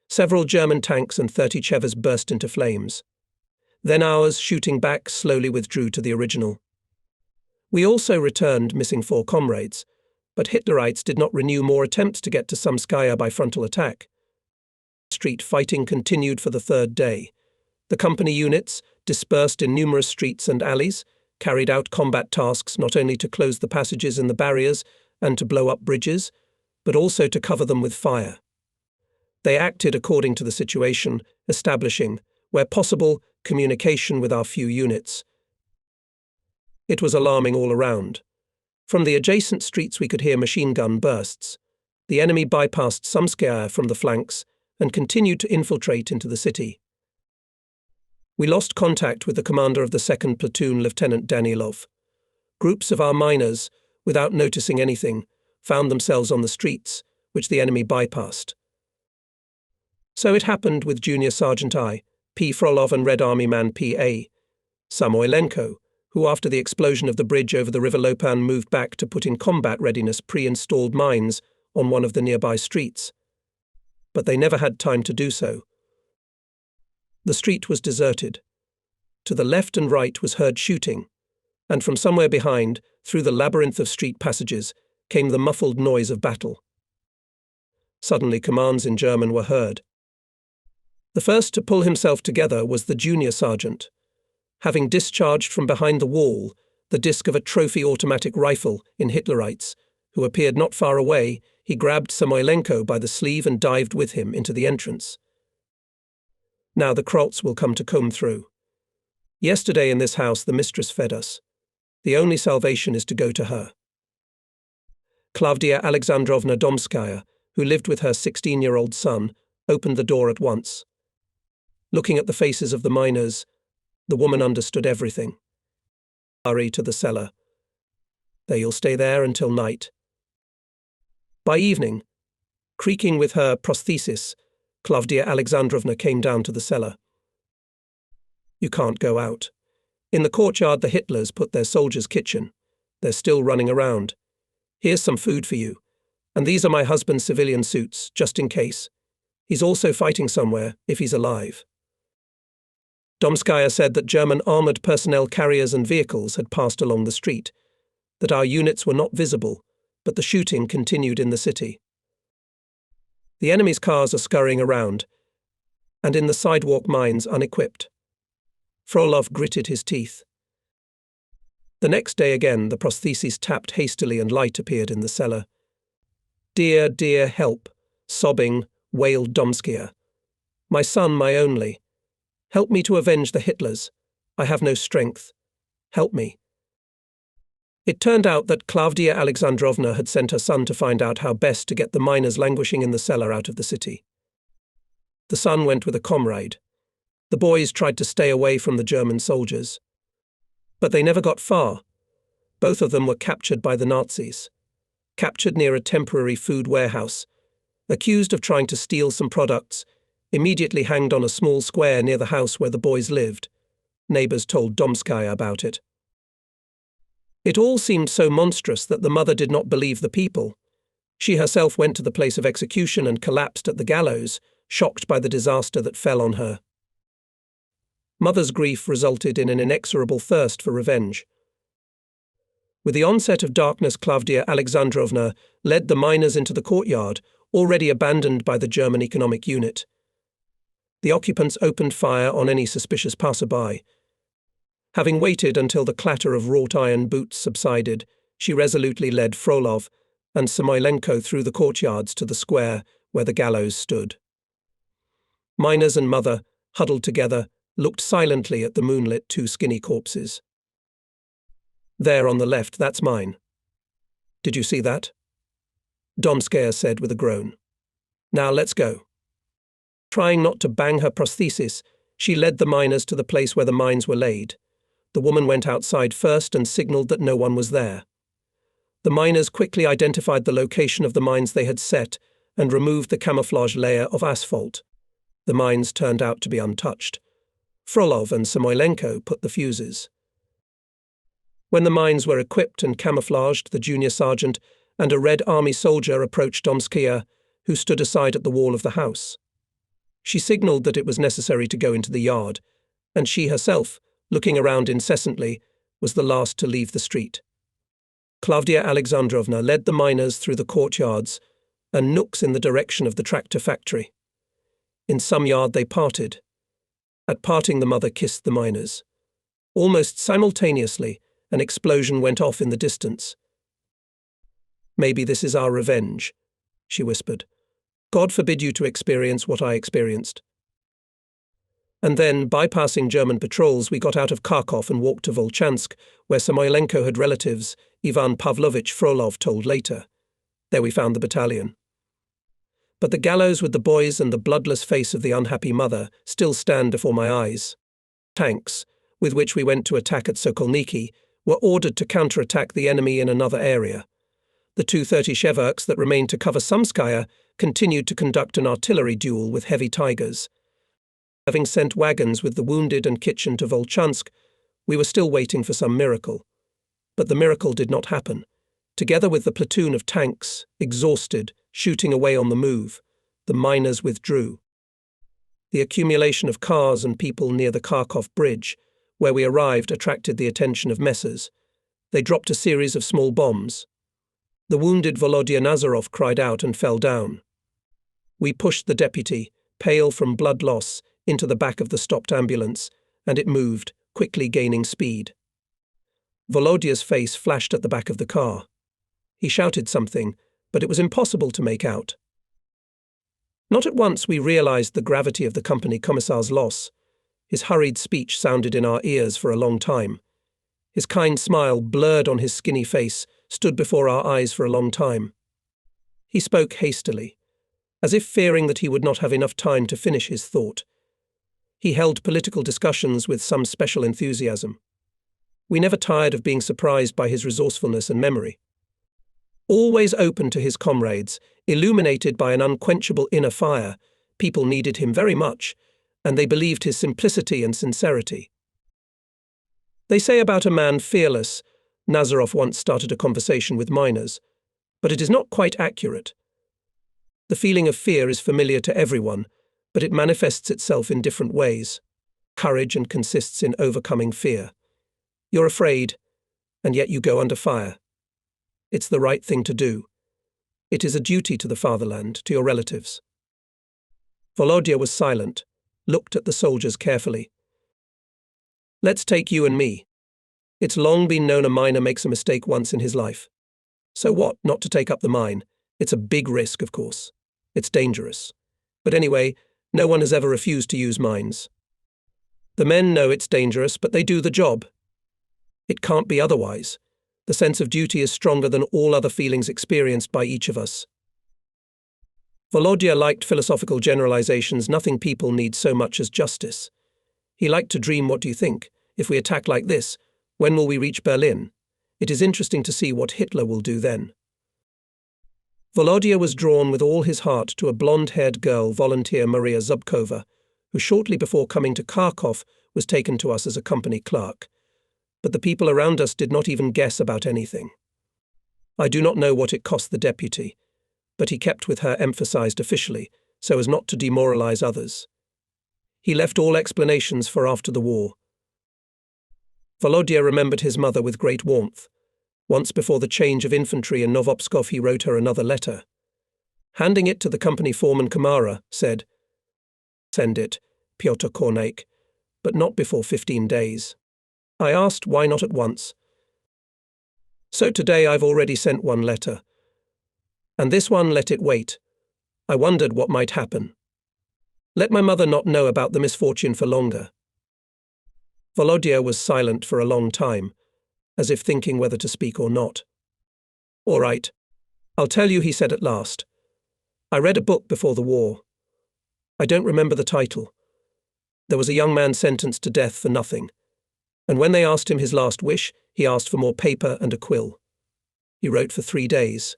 Several German tanks and 30 Chevers burst into flames. Then ours, shooting back, slowly withdrew to the original. We also returned, missing 4 comrades, but Hitlerites did not renew more attempts to get to Samskaya by frontal attack. Street fighting continued for the 3rd day. The company units, dispersed in numerous streets and alleys, carried out combat tasks not only to close the passages in the barriers and to blow up bridges, but also to cover them with fire. They acted according to the situation, establishing, where possible, communication with our few units. It was alarming all around. From the adjacent streets we could hear machine gun bursts. The enemy bypassed Samskaya from the flanks and continued to infiltrate into the city. We lost contact with the commander of the 2nd Platoon, Lieutenant Danilov. Groups of our miners, without noticing anything, found themselves on the streets, which the enemy bypassed. So it happened with Junior Sergeant I, P. Frolov, and Red Army Man P.A. Samoylenko, who after the explosion of the bridge over the River Lopan moved back to put in combat readiness pre-installed mines on one of the nearby streets. But they never had time to do so. The street was deserted. To the left and right was heard shooting, and from somewhere behind, through the labyrinth of street passages, came the muffled noise of battle. Suddenly commands in German were heard. The first to pull himself together was the junior sergeant. Having discharged from behind the wall the disc of a trophy automatic rifle in Hitlerites, who appeared not far away, he grabbed Samoylenko by the sleeve and dived with him into the entrance. Now the Krolts will come to comb through. Yesterday in this house the mistress fed us. The only salvation is to go to her. Klavdia Alexandrovna Domskaya, who lived with her 16-year-old son, opened the door at once. Looking at the faces of the miners, the woman understood everything. Hurry to the cellar. There you'll stay there until night. By evening, creaking with her prosthesis, Klavdia Alexandrovna came down to the cellar. You can't go out. In the courtyard the Hitlers put their soldiers' kitchen. They're still running around. Here's some food for you. And these are my husband's civilian suits, just in case. He's also fighting somewhere, if he's alive. Domskaya said that German armoured personnel carriers and vehicles had passed along the street, that our units were not visible, but the shooting continued in the city. The enemy's cars are scurrying around, and in the sidewalk mines unequipped. Frolov gritted his teeth. The next day again the prosthesis tapped hastily and light appeared in the cellar. Dear, dear, help, sobbing, wailed Domskaya. My son, my only. Help me to avenge the Hitlers. I have no strength. Help me. It turned out that Klavdia Alexandrovna had sent her son to find out how best to get the miners languishing in the cellar out of the city. The son went with a comrade. The boys tried to stay away from the German soldiers. But they never got far. Both of them were captured by the Nazis. Captured near a temporary food warehouse. Accused of trying to steal some products, immediately hanged on a small square near the house where the boys lived. Neighbours told Domskaya about it. It all seemed so monstrous that the mother did not believe the people. She herself went to the place of execution and collapsed at the gallows, shocked by the disaster that fell on her. Mother's grief resulted in an inexorable thirst for revenge. With the onset of darkness, Klavdia Alexandrovna led the miners into the courtyard, already abandoned by the German economic unit. The occupants opened fire on any suspicious passerby. Having waited until the clatter of wrought iron boots subsided, she resolutely led Frolov and Samoylenko through the courtyards to the square where the gallows stood. Miners and mother, huddled together, looked silently at the moonlit 2 skinny corpses. There on the left, that's mine. Did you see that? Domskaya said with a groan. Now let's go. Trying not to bang her prosthesis, she led the miners to the place where the mines were laid. The woman went outside first and signaled that no one was there. The miners quickly identified the location of the mines they had set and removed the camouflage layer of asphalt. The mines turned out to be untouched. Frolov and Samoylenko put the fuses. When the mines were equipped and camouflaged, the junior sergeant and a Red Army soldier approached Domskaya, who stood aside at the wall of the house. She signaled that it was necessary to go into the yard, and she herself, looking around incessantly, was the last to leave the street. Klavdia Alexandrovna led the miners through the courtyards and nooks in the direction of the tractor factory. In some yard they parted. At parting, the mother kissed the miners. Almost simultaneously, an explosion went off in the distance. "Maybe this is our revenge," she whispered. "God forbid you to experience what I experienced." And then, bypassing German patrols, we got out of Kharkov and walked to Volchansk, where Samoylenko had relatives, Ivan Pavlovich Frolov told later. There we found the battalion. But the gallows with the boys and the bloodless face of the unhappy mother still stand before my eyes. Tanks, with which we went to attack at Sokolniki, were ordered to counterattack the enemy in another area. The 230 Sheverks that remained to cover Samskaya continued to conduct an artillery duel with heavy Tigers. Having sent wagons with the wounded and kitchen to Volchansk, we were still waiting for some miracle. But the miracle did not happen. Together with the platoon of tanks, exhausted, shooting away on the move, the miners withdrew. The accumulation of cars and people near the Kharkov bridge, where we arrived, attracted the attention of messers. They dropped a series of small bombs. The wounded Volodya Nazarov cried out and fell down. We pushed the deputy, pale from blood loss, into the back of the stopped ambulance, and it moved, quickly gaining speed. Volodya's face flashed at the back of the car. He shouted something, but it was impossible to make out. Not at once we realized the gravity of the company commissar's loss. His hurried speech sounded in our ears for a long time. His kind smile, blurred on his skinny face, stood before our eyes for a long time. He spoke hastily, as if fearing that he would not have enough time to finish his thought. He held political discussions with some special enthusiasm. We never tired of being surprised by his resourcefulness and memory. Always open to his comrades, illuminated by an unquenchable inner fire, people needed him very much, and they believed his simplicity and sincerity. They say about a man fearless, Nazarov once started a conversation with miners, but it is not quite accurate. The feeling of fear is familiar to everyone, but it manifests itself in different ways. Courage and consists in overcoming fear. You're afraid, and yet you go under fire. It's the right thing to do. It is a duty to the fatherland, to your relatives. Volodya was silent, looked at the soldiers carefully. Let's take you and me. It's long been known a miner makes a mistake once in his life. So what, not to take up the mine? It's a big risk, of course. It's dangerous. But anyway, no one has ever refused to use mines. The men know it's dangerous, but they do the job. It can't be otherwise. The sense of duty is stronger than all other feelings experienced by each of us. Volodya liked philosophical generalizations. Nothing people need so much as justice. He liked to dream. What do you think? If we attack like this, when will we reach Berlin? It is interesting to see what Hitler will do then. Volodya was drawn with all his heart to a blonde-haired girl, volunteer Maria Zubkova, who shortly before coming to Kharkov was taken to us as a company clerk. But the people around us did not even guess about anything. I do not know what it cost the deputy, but he kept with her emphasized officially, so as not to demoralize others. He left all explanations for after the war. Volodya remembered his mother with great warmth. Once before the change of infantry in Novopskov, he wrote her another letter. Handing it to the company foreman, Kamara said, "Send it, Pyotr Kornaik, but not before 15 days. I asked why not at once. So today I've already sent one letter. And this one, let it wait. I wondered what might happen. Let my mother not know about the misfortune for longer." Volodya was silent for a long time, as if thinking whether to speak or not. "All right. I'll tell you," he said at last. "I read a book before the war. I don't remember the title. There was a young man sentenced to death for nothing, and when they asked him his last wish, he asked for more paper and a quill. He wrote for 3 days.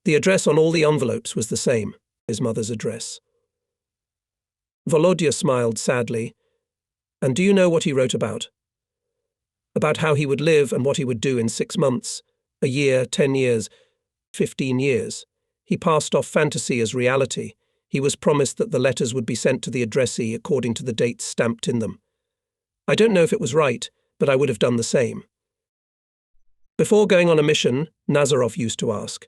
The address on all the envelopes was the same, his mother's address. Volodya smiled sadly. And do you know what he wrote about? About how he would live and what he would do in 6 months, a year, 10 years, 15 years. He passed off fantasy as reality. He was promised that the letters would be sent to the addressee according to the dates stamped in them. I don't know if it was right, but I would have done the same. Before going on a mission, Nazarov used to ask,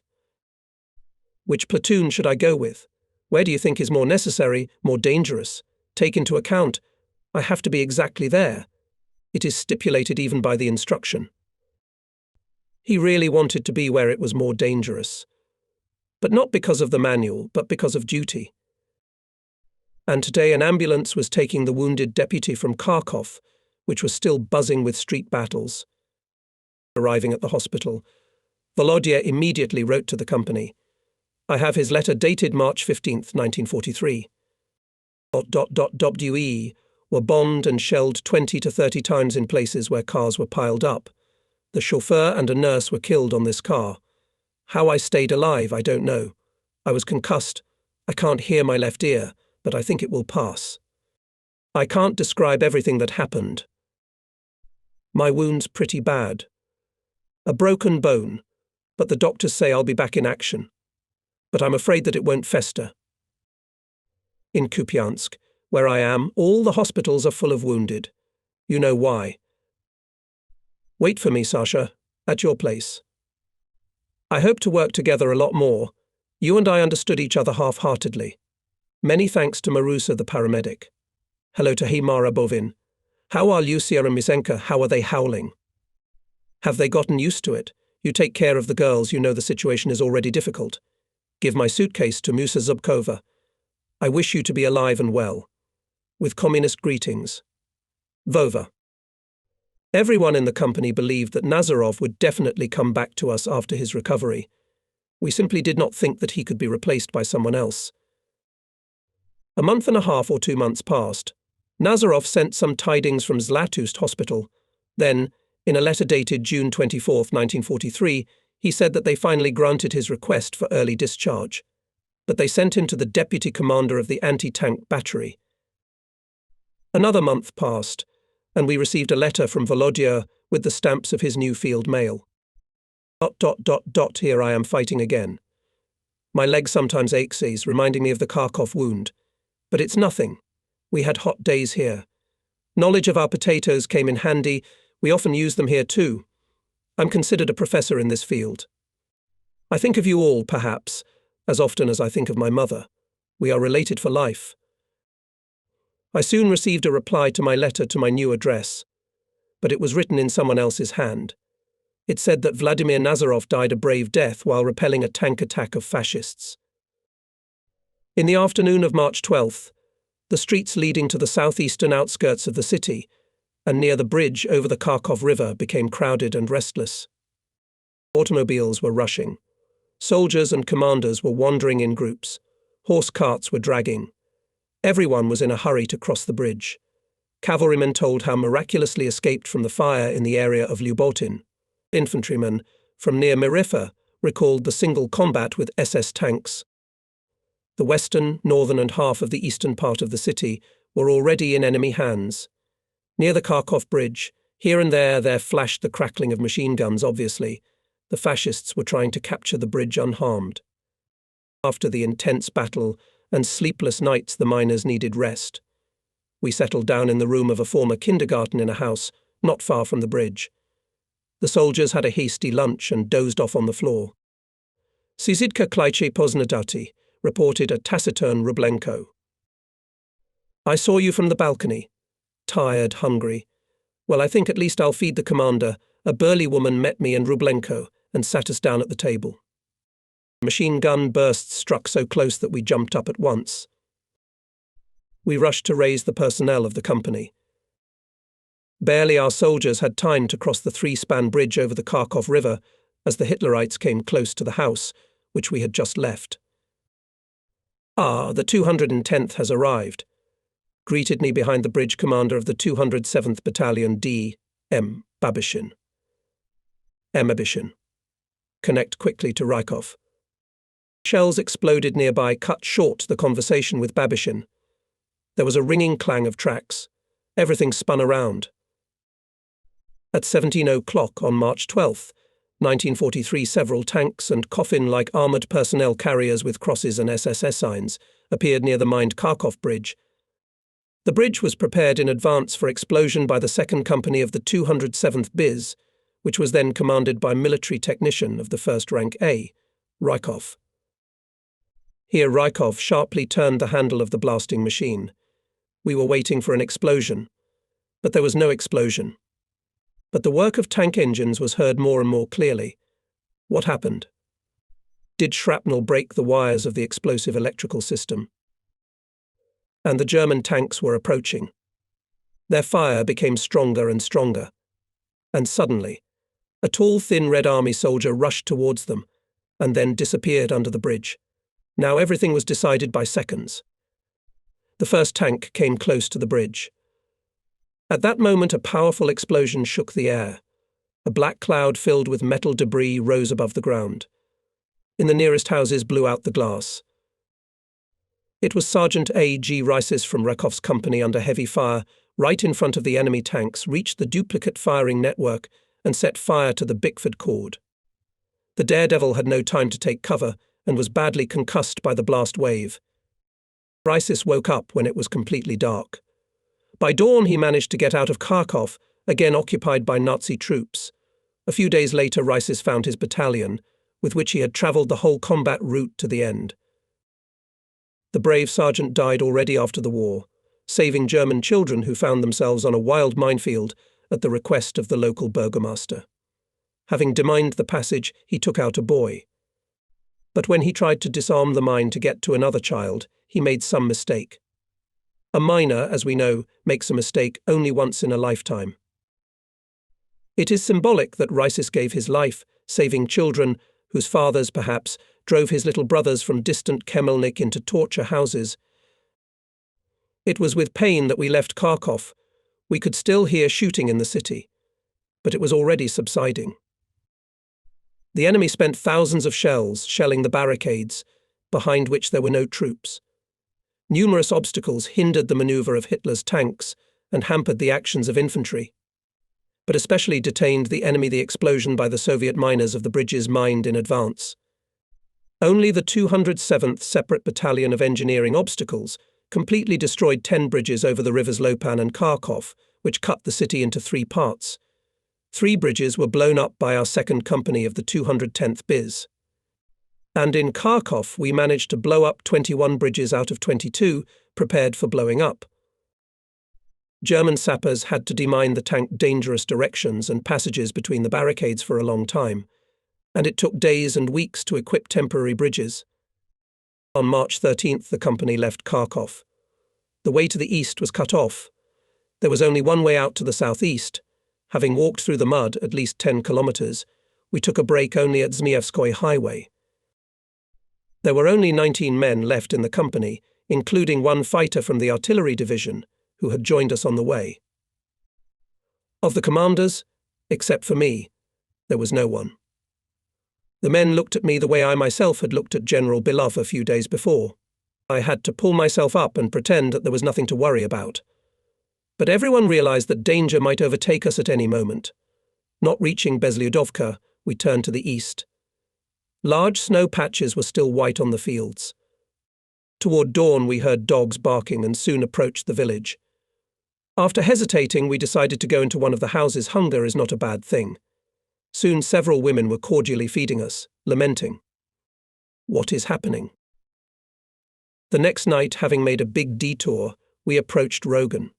"Which platoon should I go with? Where do you think is more necessary, more dangerous? Take into account, I have to be exactly there. It is stipulated even by the instruction." He really wanted to be where it was more dangerous. But not because of the manual, but because of duty. And today an ambulance was taking the wounded deputy from Kharkov, which was still buzzing with street battles. Arriving at the hospital, Volodya immediately wrote to the company. I have his letter dated March 15th, 1943. WE were bombed and shelled 20 to 30 times in places where cars were piled up. The chauffeur and a nurse were killed on this car. How I stayed alive, I don't know. I was concussed. I can't hear my left ear, but I think it will pass. I can't describe everything that happened. My wound's pretty bad. A broken bone, but the doctors say I'll be back in action. But I'm afraid that it won't fester. In Kupiansk, where I am, all the hospitals are full of wounded. You know why. Wait for me, Sasha, at your place. I hope to work together a lot more. You and I understood each other half-heartedly. Many thanks to Marusa, the paramedic. Hello to Himara Bovin. How are Lucia and Misenka? How are they howling? Have they gotten used to it? You take care of the girls, you know the situation is already difficult. Give my suitcase to Musa Zubkova. I wish you to be alive and well. With communist greetings. Vova. Everyone in the company believed that Nazarov would definitely come back to us after his recovery. We simply did not think that he could be replaced by someone else. A month and a half or 2 months passed. Nazarov sent some tidings from Zlatust Hospital. Then, in a letter dated June 24, 1943, he said that they finally granted his request for early discharge. But they sent him to the deputy commander of the anti-tank battery. Another month passed, and we received a letter from Volodya with the stamps of his new field mail. ... Here I am fighting again. My leg sometimes aches, reminding me of the Kharkov wound. But it's nothing. We had hot days here. Knowledge of our potatoes came in handy. We often use them here too. I'm considered a professor in this field. I think of you all, perhaps, as often as I think of my mother. We are related for life. I soon received a reply to my letter to my new address, but it was written in someone else's hand. It said that Vladimir Nazarov died a brave death while repelling a tank attack of fascists. In the afternoon of March 12th, the streets leading to the southeastern outskirts of the city and near the bridge over the Kharkov River became crowded and restless. Automobiles were rushing. Soldiers and commanders were wandering in groups. Horse carts were dragging. Everyone was in a hurry to cross the bridge. Cavalrymen told how miraculously escaped from the fire in the area of Lubotin. Infantrymen from near Mirifa recalled the single combat with SS tanks. The western, northern and half of the eastern part of the city were already in enemy hands. Near the Kharkov bridge, here and there flashed the crackling of machine guns, obviously. The fascists were trying to capture the bridge unharmed. After the intense battle and sleepless nights, the miners needed rest. We settled down in the room of a former kindergarten in a house not far from the bridge. The soldiers had a hasty lunch and dozed off on the floor. Sizidka Klaiche Poznadati reported a taciturn Rublenko. I saw you from the balcony. Tired, hungry. Well, I think at least I'll feed the commander. A burly woman met me and Rublenko and sat us down at the table. Machine gun bursts struck so close that we jumped up at once. We rushed to raise the personnel of the company. Barely our soldiers had time to cross the 3-span bridge over the Kharkov River as the Hitlerites came close to the house, which we had just left. "Ah, the 210th has arrived," greeted me behind the bridge commander of the 207th Battalion D. M. Babishin. M. Babishin. Connect quickly to Rykov. Shells exploded nearby cut short the conversation with Babishin. There was a ringing clang of tracks. Everything spun around. At 17 o'clock on March 12, 1943, several tanks and coffin-like armoured personnel carriers with crosses and SSS signs appeared near the mined Kharkov Bridge. The bridge was prepared in advance for explosion by the 2nd Company of the 207th BIS, which was then commanded by military technician of the 1st rank A, Rykov. Here Rykov sharply turned the handle of the blasting machine. We were waiting for an explosion, but there was no explosion. But the work of tank engines was heard more and more clearly. What happened? Did shrapnel break the wires of the explosive electrical system? And the German tanks were approaching. Their fire became stronger and stronger. And suddenly, a tall, thin Red Army soldier rushed towards them and then disappeared under the bridge. Now everything was decided by seconds. The first tank came close to the bridge. At that moment, a powerful explosion shook the air. A black cloud filled with metal debris rose above the ground. In the nearest houses blew out the glass. It was Sergeant A. G. Rices from Rykov's company under heavy fire, right in front of the enemy tanks, reached the duplicate firing network and set fire to the Bickford cord. The daredevil had no time to take cover and was badly concussed by the blast wave. Rices woke up when it was completely dark. By dawn, he managed to get out of Kharkov, again occupied by Nazi troops. A few days later, Rices found his battalion, with which he had travelled the whole combat route to the end. The brave sergeant died already after the war, saving German children who found themselves on a wild minefield at the request of the local burgomaster. Having demined the passage, he took out a boy. But when he tried to disarm the mine to get to another child, he made some mistake. A miner, as we know, makes a mistake only once in a lifetime. It is symbolic that Rices gave his life, saving children whose fathers, perhaps, drove his little brothers from distant Kremelnik into torture houses. It was with pain that we left Kharkov. We could still hear shooting in the city, but it was already subsiding. The enemy spent thousands of shells shelling the barricades, behind which there were no troops. Numerous obstacles hindered the maneuver of Hitler's tanks and hampered the actions of infantry, but especially detained the enemy the explosion by the Soviet miners of the bridges mined in advance. Only the 207th Separate Battalion of Engineering Obstacles completely destroyed 10 bridges over the rivers Lopan and Kharkov, which cut the city into 3 parts. 3 bridges were blown up by our 2nd Company of the 210th BIS. And in Kharkov, we managed to blow up 21 bridges out of 22 prepared for blowing up. German sappers had to demine the tank dangerous directions and passages between the barricades for a long time, and it took days and weeks to equip temporary bridges. On March 13th, the company left Kharkov. The way to the east was cut off. There was only one way out to the southeast. Having walked through the mud at least 10 kilometers, we took a break only at Zmeyevskoy Highway. There were only 19 men left in the company, including 1 fighter from the artillery division, who had joined us on the way. Of the commanders, except for me, there was no one. The men looked at me the way I myself had looked at General Belov a few days before. I had to pull myself up and pretend that there was nothing to worry about. But everyone realized that danger might overtake us at any moment. Not reaching Bezlyudovka, we turned to the east. Large snow patches were still white on the fields. Toward dawn, we heard dogs barking and soon approached the village. After hesitating, we decided to go into one of the houses. Hunger is not a bad thing. Soon several women were cordially feeding us, lamenting. What is happening? The next night, having made a big detour, we approached Rogan.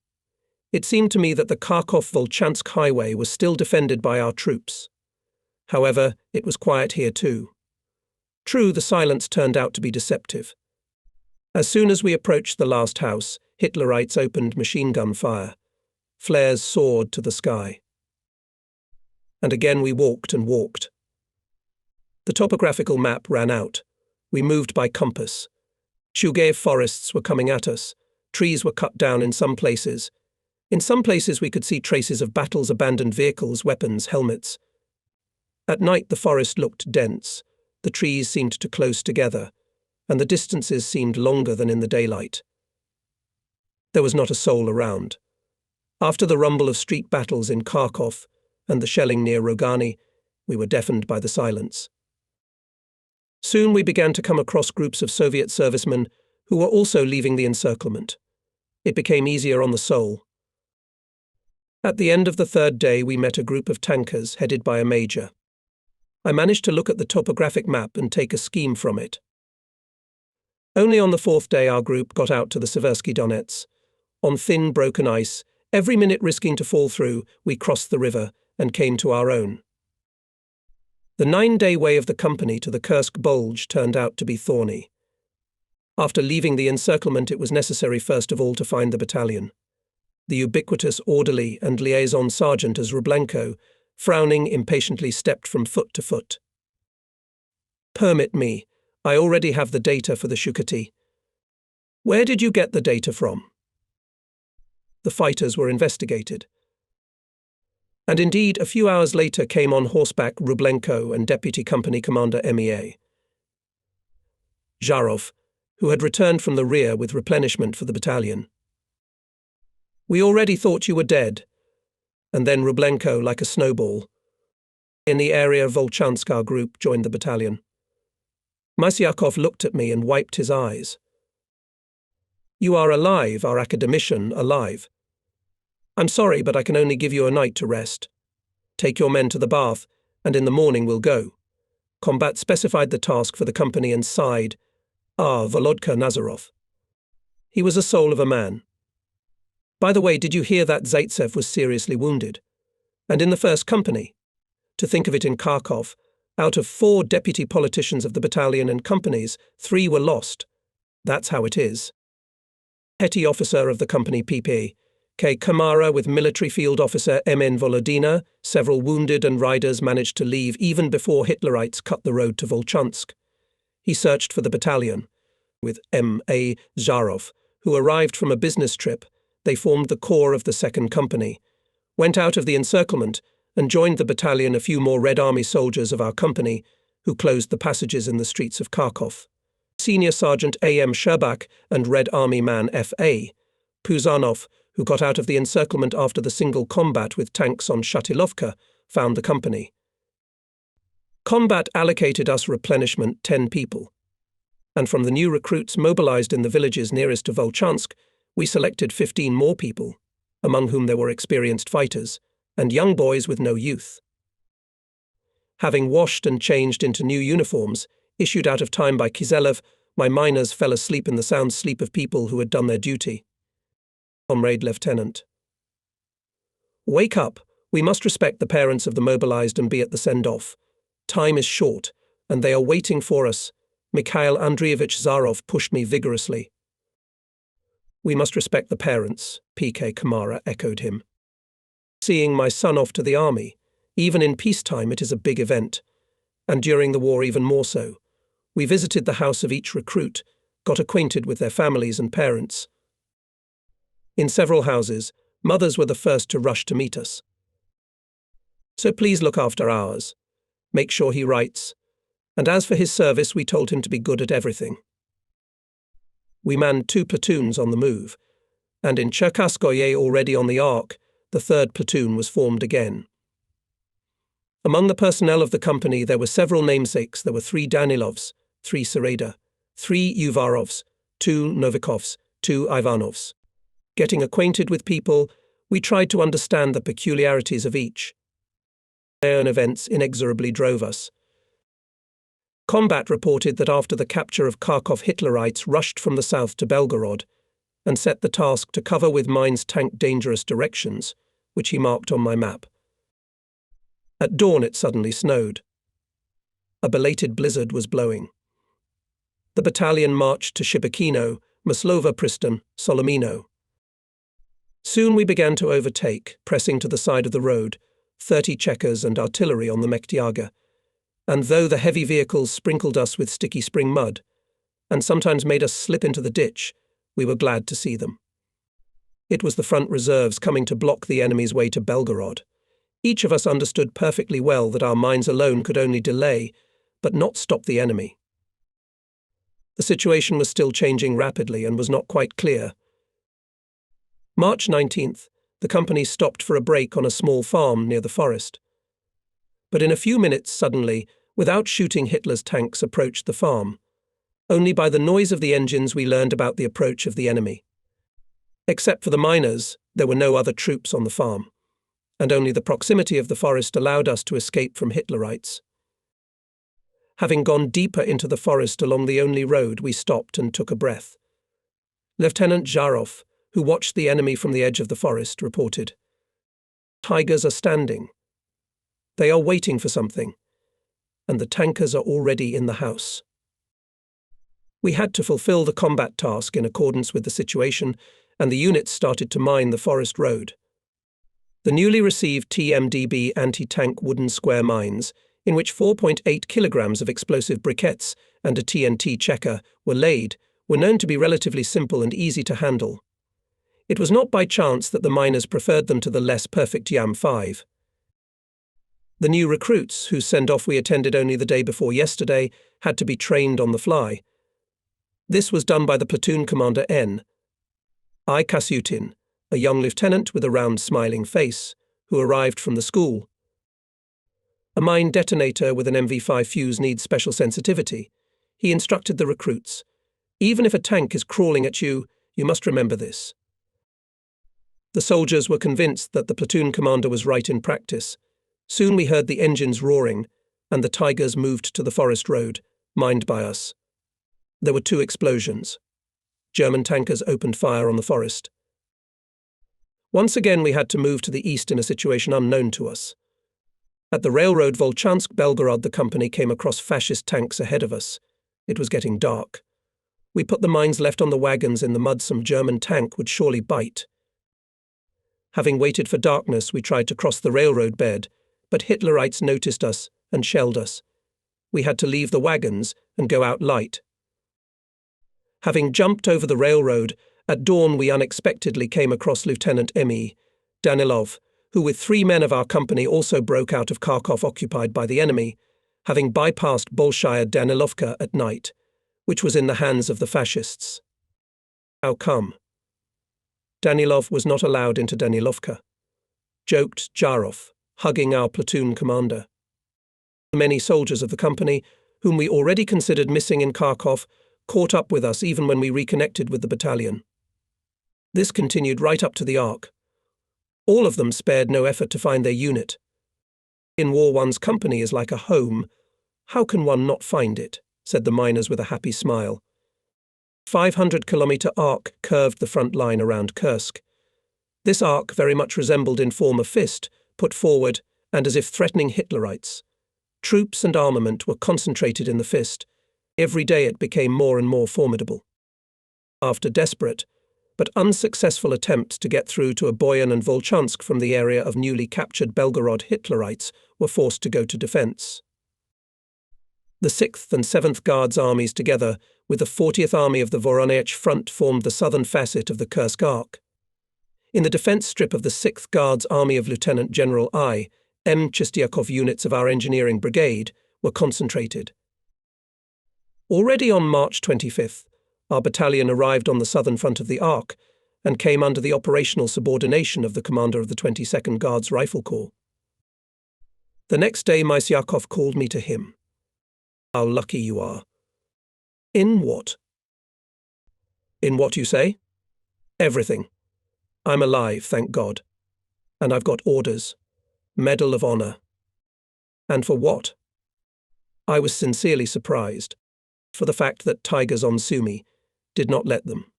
It seemed to me that the Kharkov-Volchansk highway was still defended by our troops. However, it was quiet here too. True, the silence turned out to be deceptive. As soon as we approached the last house, Hitlerites opened machine gun fire. Flares soared to the sky. And again we walked and walked. The topographical map ran out. We moved by compass. Shugev forests were coming at us. Trees were cut down in some places. In some places we could see traces of battles, abandoned vehicles, weapons, helmets. At night the forest looked dense. The trees seemed to close together, and the distances seemed longer than in the daylight. There was not a soul around. After the rumble of street battles in Kharkov and the shelling near Rogani, we were deafened by the silence. Soon we began to come across groups of Soviet servicemen who were also leaving the encirclement. It became easier on the soul. At the end of the third day, we met a group of tankers headed by a major. I managed to look at the topographic map and take a scheme from it. Only on the fourth day our group got out to the Seversky Donets. On thin, broken ice, every minute risking to fall through, we crossed the river and came to our own. The 9-day way of the company to the Kursk Bulge turned out to be thorny. After leaving the encirclement, it was necessary first of all to find the battalion. The ubiquitous orderly and liaison sergeant as Rublenko, frowning impatiently, stepped from foot to foot. "Permit me. I already have the data for the Shukati." "Where did you get the data from?" The fighters were investigated. And indeed, a few hours later came on horseback Rublenko and Deputy Company Commander MEA Zharov, who had returned from the rear with replenishment for the battalion. "We already thought you were dead." And then Rublenko, like a snowball. In the area of Volchansk, our group joined the battalion. Masyakov looked at me and wiped his eyes. "You are alive, our academician, alive. I'm sorry, but I can only give you a night to rest. Take your men to the bath, and in the morning we'll go." Combat specified the task for the company and sighed. Volodka Nazarov. He was a soul of a man. "By the way, did you hear that Zaitsev was seriously wounded? And in the first company? To think of it, in Kharkov, out of 4 deputy politicians of the battalion and companies, 3 were lost. That's how it is." Petty officer of the company PP, K. Kamara, with military field officer MN Volodina, several wounded, and riders managed to leave even before Hitlerites cut the road to Volchansk. He searched for the battalion. With M.A. Zharov, who arrived from a business trip, they formed the core of the second company, went out of the encirclement, and joined the battalion a few more Red Army soldiers of our company, who closed the passages in the streets of Kharkov. Senior Sergeant A.M. Sherbak and Red Army man F.A. Puzanov, who got out of the encirclement after the single combat with tanks on Shatilovka, found the company. Combat allocated us replenishment 10 people. And from the new recruits mobilized in the villages nearest to Volchansk, we selected 15 more people, among whom there were experienced fighters, and young boys with no youth. Having washed and changed into new uniforms, issued out of time by Kizelev, my miners fell asleep in the sound sleep of people who had done their duty. Comrade Lieutenant. "Wake up. We must respect the parents of the mobilized and be at the send-off. Time is short, and they are waiting for us." Mikhail Andreevich Zharov pushed me vigorously. "We must respect the parents," P.K. Kamara echoed him. "Seeing my son off to the army, even in peacetime, it is a big event, and during the war even more so. We visited the house of each recruit, got acquainted with their families and parents. In several houses, mothers were the first to rush to meet us. So please look after ours. Make sure he writes. And as for his service, we told him to be good at everything." We manned 2 platoons on the move, and in Cherkaskoye, already on the Ark, the 3rd platoon was formed again. Among the personnel of the company there were several namesakes. There were 3 Danilovs, 3 Sereda, 3 Uvarovs, 2 Novikovs, 2 Ivanovs. Getting acquainted with people, we tried to understand the peculiarities of each. Their own events inexorably drove us. Combat reported that after the capture of Kharkov, Hitlerites rushed from the south to Belgorod and set the task to cover with mines tank dangerous directions, which he marked on my map. At dawn it suddenly snowed. A belated blizzard was blowing. The battalion marched to Shibakino, Maslova Pristan, Solomino. Soon we began to overtake, pressing to the side of the road, 30 Chekars and artillery on the Mektyaga, and though the heavy vehicles sprinkled us with sticky spring mud, and sometimes made us slip into the ditch, we were glad to see them. It was the front reserves coming to block the enemy's way to Belgorod. Each of us understood perfectly well that our minds alone could only delay, but not stop the enemy. The situation was still changing rapidly and was not quite clear. March 19th, the company stopped for a break on a small farm near the forest. But in a few minutes, suddenly, without shooting, Hitler's tanks approached the farm. Only by the noise of the engines we learned about the approach of the enemy. Except for the miners, there were no other troops on the farm, and only the proximity of the forest allowed us to escape from Hitlerites. Having gone deeper into the forest along the only road, we stopped and took a breath. Lieutenant Zharov, who watched the enemy from the edge of the forest, reported, "Tigers are standing. They are waiting for something, and the tankers are already in the house." We had to fulfill the combat task in accordance with the situation, and the units started to mine the forest road. The newly received TMDB anti-tank wooden square mines, in which 4.8 kilograms of explosive briquettes and a TNT checker were laid, were known to be relatively simple and easy to handle. It was not by chance that the miners preferred them to the less perfect Yam 5. The new recruits, whose send-off we attended only the day before yesterday, had to be trained on the fly. This was done by the platoon commander N. I. Kasutin, a young lieutenant with a round smiling face, who arrived from the school. A mine detonator with an MV5 fuse needs special sensitivity. He instructed the recruits, "Even if a tank is crawling at you, you must remember this." The soldiers were convinced that the platoon commander was right in practice. Soon we heard the engines roaring, and the Tigers moved to the forest road, mined by us. There were 2 explosions. German tankers opened fire on the forest. Once again we had to move to the east in a situation unknown to us. At the railroad Volchansk-Belgorod, the company came across fascist tanks ahead of us. It was getting dark. We put the mines left on the wagons in the mud. Some German tank would surely bite. Having waited for darkness, we tried to cross the railroad bed, but Hitlerites noticed us and shelled us. We had to leave the wagons and go out light. Having jumped over the railroad, at dawn we unexpectedly came across Lieutenant M.E. Danilov, who with 3 men of our company also broke out of Kharkov occupied by the enemy, having bypassed Bolshaya Danilovka at night, which was in the hands of the fascists. How come? Danilov was not allowed into Danilovka, joked Zharov, hugging our platoon commander. Many soldiers of the company, whom we already considered missing in Kharkov, caught up with us even when we reconnected with the battalion. This continued right up to the Ark. All of them spared no effort to find their unit. In war, one's company is like a home. How can one not find it? Said the miners with a happy smile. 500-kilometer arc curved the front line around Kursk. This arc very much resembled in form a fist, put forward and as if threatening Hitlerites. Troops and armament were concentrated in the fist. Every day it became more and more formidable. After desperate, but unsuccessful attempts to get through to Aboyan and Volchansk from the area of newly captured Belgorod, Hitlerites were forced to go to defense. The 6th and 7th Guards armies together with the 40th Army of the Voronezh Front formed the southern facet of the Kursk Arc. In the defense strip of the 6th Guards Army of Lieutenant General I. M. Chistyakov units of our engineering brigade were concentrated. Already on March 25th, our battalion arrived on the southern front of the Arc and came under the operational subordination of the commander of the 22nd Guards Rifle Corps. The next day Mysyakov called me to him. "How lucky you are." "In what?" "In what you say?" "Everything. I'm alive, thank God. And I've got orders. Medal of Honor." "And for what?" I was sincerely surprised. For the fact that Tigers on Sumy did not let them.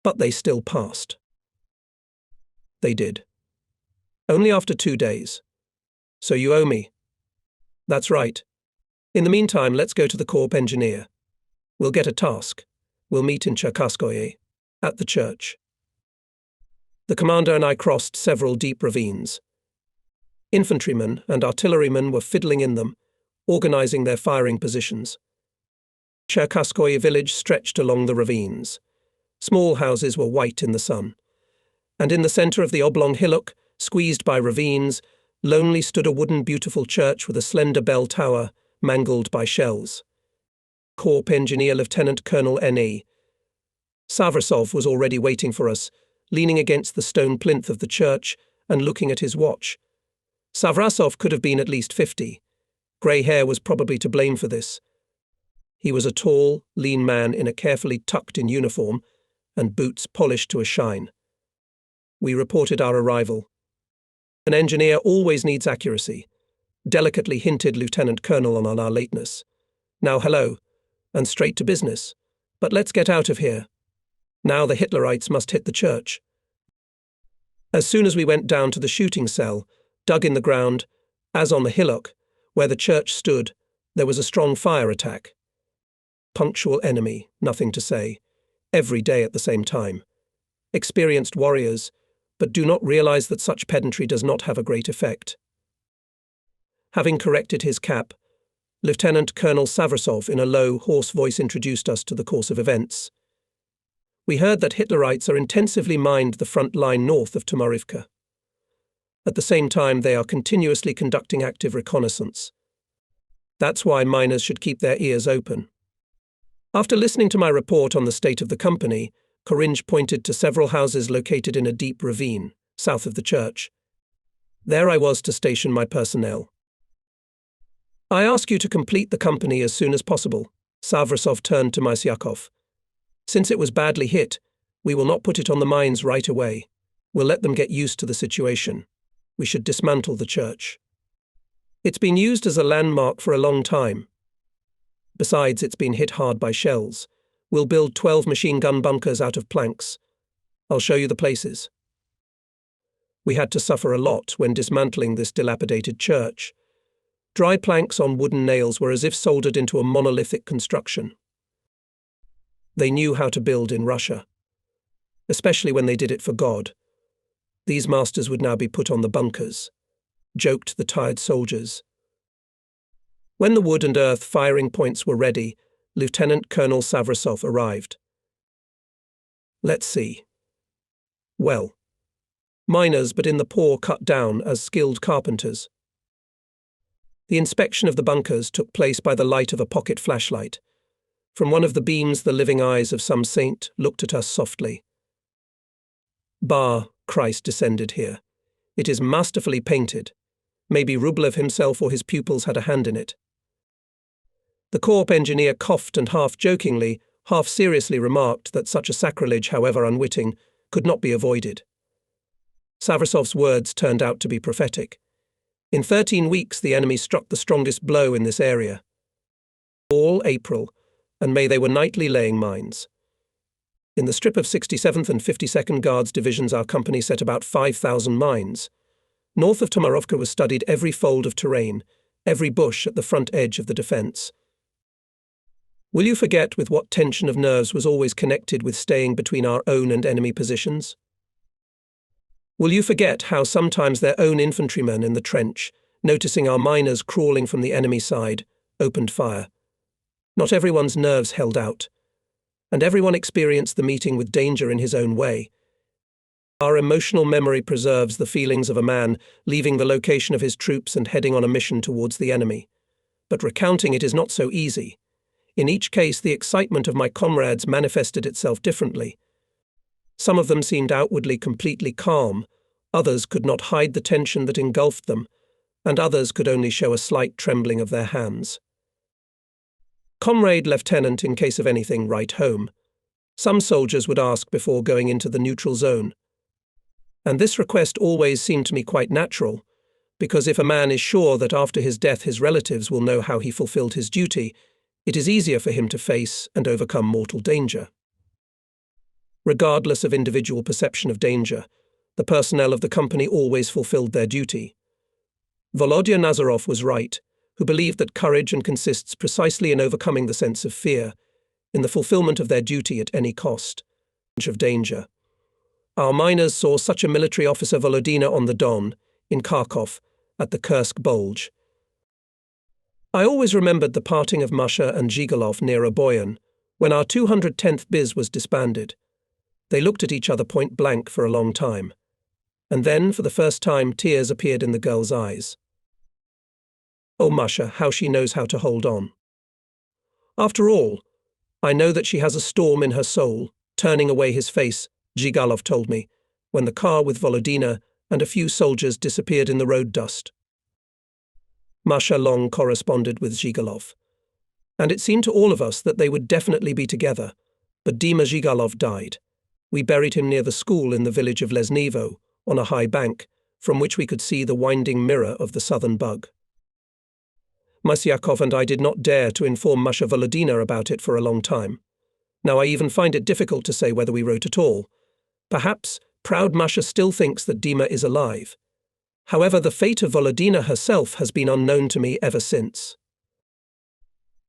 But they still passed. They did. Only after 2 days. "So you owe me." "That's right. In the meantime, let's go to the Corps engineer. We'll get a task. We'll meet in Cherkaskoye, at the church." The commander and I crossed several deep ravines. Infantrymen and artillerymen were fiddling in them, organizing their firing positions. Cherkaskoye village stretched along the ravines. Small houses were white in the sun. And in the center of the oblong hillock, squeezed by ravines, lonely stood a wooden beautiful church with a slender bell tower, mangled by shells. Corps Engineer Lieutenant Colonel N.E. Savrasov was already waiting for us, leaning against the stone plinth of the church and looking at his watch. Savrasov could have been at least 50. Grey hair was probably to blame for this. He was a tall, lean man in a carefully tucked-in uniform and boots polished to a shine. We reported our arrival. An engineer always needs accuracy, delicately hinted Lieutenant Colonel on our lateness. Now hello, and straight to business. But let's get out of here. Now the Hitlerites must hit the church. As soon as we went down to the shooting cell, dug in the ground, as on the hillock, where the church stood, there was a strong fire attack. Punctual enemy, nothing to say. Every day at the same time. Experienced warriors, but do not realize that such pedantry does not have a great effect. Having corrected his cap, Lieutenant Colonel Savrasov in a low, hoarse voice introduced us to the course of events. We heard that Hitlerites are intensively mined the front line north of Tomarivka. At the same time, they are continuously conducting active reconnaissance. That's why miners should keep their ears open. After listening to my report on the state of the company, Korinj pointed to several houses located in a deep ravine, south of the church. There I was to station my personnel. I ask you to complete the company as soon as possible. Savrasov turned to Mysyakov. Since it was badly hit, we will not put it on the mines right away. We'll let them get used to the situation. We should dismantle the church. It's been used as a landmark for a long time. Besides, it's been hit hard by shells. We'll build 12 machine gun bunkers out of planks. I'll show you the places. We had to suffer a lot when dismantling this dilapidated church. Dry planks on wooden nails were as if soldered into a monolithic construction. They knew how to build in Russia, especially when they did it for God. These masters would now be put on the bunkers, joked the tired soldiers. When the wood and earth firing points were ready, Lieutenant Colonel Savrasov arrived. Let's see. Well, miners, but in the poor cut down as skilled carpenters. The inspection of the bunkers took place by the light of a pocket flashlight. From one of the beams the living eyes of some saint looked at us softly. Bah, Christ descended here. It is masterfully painted. Maybe Rublev himself or his pupils had a hand in it. The Corps engineer coughed and half-jokingly, half-seriously remarked that such a sacrilege, however unwitting, could not be avoided. Savrasov's words turned out to be prophetic. In 13 weeks the enemy struck the strongest blow in this area. All April, and May they were nightly laying mines. In the strip of 67th and 52nd Guards divisions our company set about 5,000 mines. North of Tomarovka was studied every fold of terrain, every bush at the front edge of the defence. Will you forget with what tension of nerves was always connected with staying between our own and enemy positions? Will you forget how sometimes their own infantrymen in the trench, noticing our miners crawling from the enemy side, opened fire? Not everyone's nerves held out, and everyone experienced the meeting with danger in his own way. Our emotional memory preserves the feelings of a man leaving the location of his troops and heading on a mission towards the enemy. But recounting it is not so easy. In each case, the excitement of my comrades manifested itself differently. Some of them seemed outwardly completely calm, others could not hide the tension that engulfed them, and others could only show a slight trembling of their hands. Comrade Lieutenant, in case of anything, write home. Some soldiers would ask before going into the neutral zone. And this request always seemed to me quite natural, because if a man is sure that after his death his relatives will know how he fulfilled his duty, it is easier for him to face and overcome mortal danger. Regardless of individual perception of danger, the personnel of the company always fulfilled their duty. Volodya Nazarov was right, who believed that courage consists precisely in overcoming the sense of fear, in the fulfillment of their duty at any cost. Of danger. Our miners saw such a military officer Volodina on the Don, in Kharkov, at the Kursk Bulge. I always remembered the parting of Masha and Zhigalov near Oboyan, when our 210th Biz was disbanded. They looked at each other point blank for a long time. And then, for the first time, tears appeared in the girl's eyes. Oh, Masha, how she knows how to hold on. After all, I know that she has a storm in her soul, turning away his face, Zhigalov told me, when the car with Volodina and a few soldiers disappeared in the road dust. Masha long corresponded with Zhigalov, and it seemed to all of us that they would definitely be together, but Dima Zhigalov died. We buried him near the school in the village of Lesnevo, on a high bank, from which we could see the winding mirror of the southern bug. Masyakov and I did not dare to inform Masha Volodina about it for a long time. Now I even find it difficult to say whether we wrote at all. Perhaps proud Masha still thinks that Dima is alive. However, the fate of Volodina herself has been unknown to me ever since.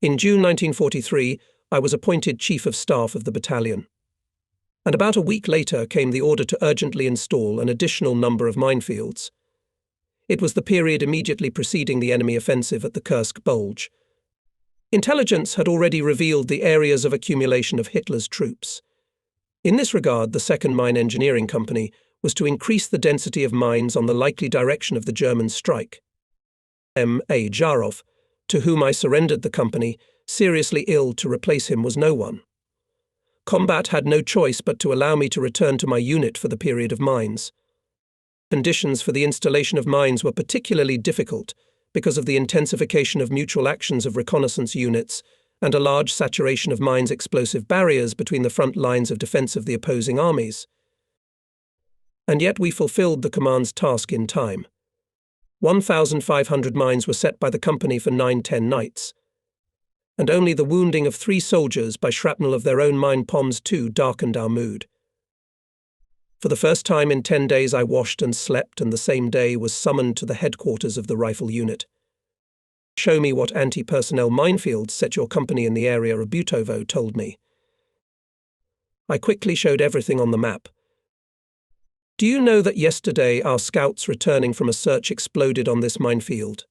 In June 1943, I was appointed Chief of Staff of the battalion. And about a week later came the order to urgently install an additional number of minefields. It was the period immediately preceding the enemy offensive at the Kursk Bulge. Intelligence had already revealed the areas of accumulation of Hitler's troops. In this regard, the 2nd Mine Engineering Company was to increase the density of mines on the likely direction of the German strike. M.A. Zharov, to whom I surrendered the company, seriously ill to replace him, was no one. Combat had no choice but to allow me to return to my unit for the period of mines. Conditions for the installation of mines were particularly difficult because of the intensification of mutual actions of reconnaissance units and a large saturation of mines' explosive barriers between the front lines of defense of the opposing armies. And yet we fulfilled the command's task in time. 1,500 mines were set by the company for 9-10 nights, and only the wounding of 3 soldiers by shrapnel of their own mine Poms 2 darkened our mood. For the first time in 10 days I washed and slept, and the same day was summoned to the headquarters of the rifle unit. Show me what anti-personnel minefields set your company in the area of Butovo, told me. I quickly showed everything on the map. Do you know that yesterday our scouts returning from a search exploded on this minefield?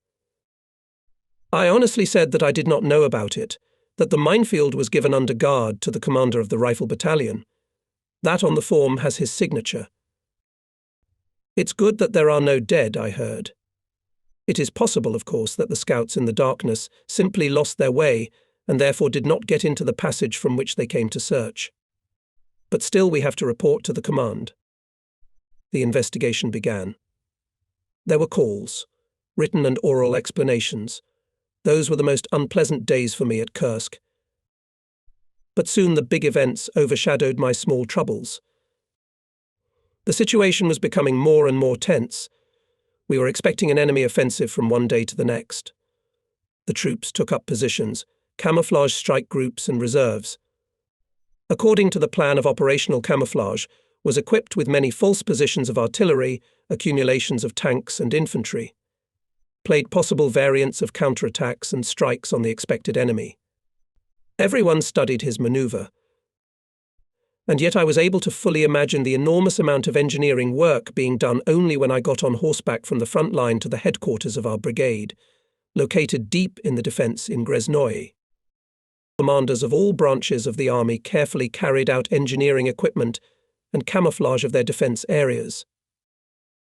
I honestly said that I did not know about it, that the minefield was given under guard to the commander of the rifle battalion. That on the form has his signature. It's good that there are no dead, I heard. It is possible, of course, that the scouts in the darkness simply lost their way and therefore did not get into the passage from which they came to search. But still we have to report to the command. The investigation began. There were calls, written and oral explanations. Those were the most unpleasant days for me at Kursk. But soon the big events overshadowed my small troubles. The situation was becoming more and more tense. We were expecting an enemy offensive from one day to the next. The troops took up positions, camouflage strike groups and reserves. According to the plan of operational camouflage, was equipped with many false positions of artillery, accumulations of tanks and infantry. Played possible variants of counterattacks and strikes on the expected enemy. Everyone studied his maneuver. And yet I was able to fully imagine the enormous amount of engineering work being done only when I got on horseback from the front line to the headquarters of our brigade, located deep in the defense in Greznoe. Commanders of all branches of the army carefully carried out engineering equipment and camouflage of their defense areas.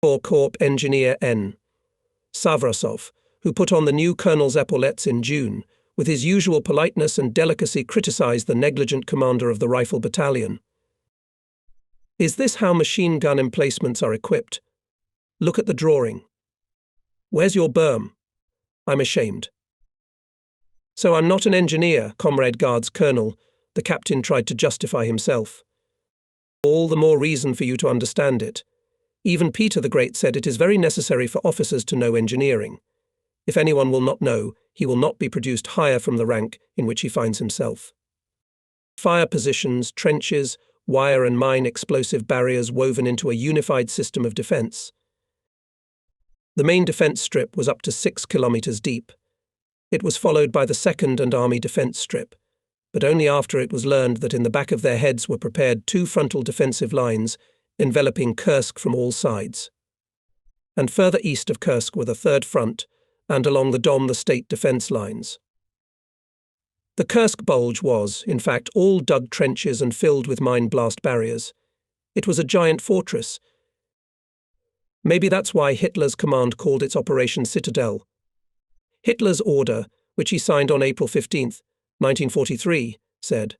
Corps Engineer N. Savrasov, who put on the new colonel's epaulettes in June, with his usual politeness and delicacy criticized the negligent commander of the rifle battalion. Is this how machine gun emplacements are equipped? Look at the drawing. Where's your berm? I'm ashamed. So I'm not an engineer, Comrade Guards Colonel, the captain tried to justify himself. All the more reason for you to understand it. Even Peter the Great said it is very necessary for officers to know engineering. If anyone will not know, he will not be produced higher from the rank in which he finds himself. Fire positions, trenches, wire and mine explosive barriers woven into a unified system of defense. The main defense strip was up to 6 kilometers deep. It was followed by the 2nd and Army defense strip, but only after it was learned that in the back of their heads were prepared 2 frontal defensive lines enveloping Kursk from all sides. And further east of Kursk were the 3rd Front, and along the Don the state defence lines. The Kursk bulge was, in fact, all dug trenches and filled with mine blast barriers. It was a giant fortress. Maybe that's why Hitler's command called its Operation Citadel. Hitler's order, which he signed on April 15, 1943, said,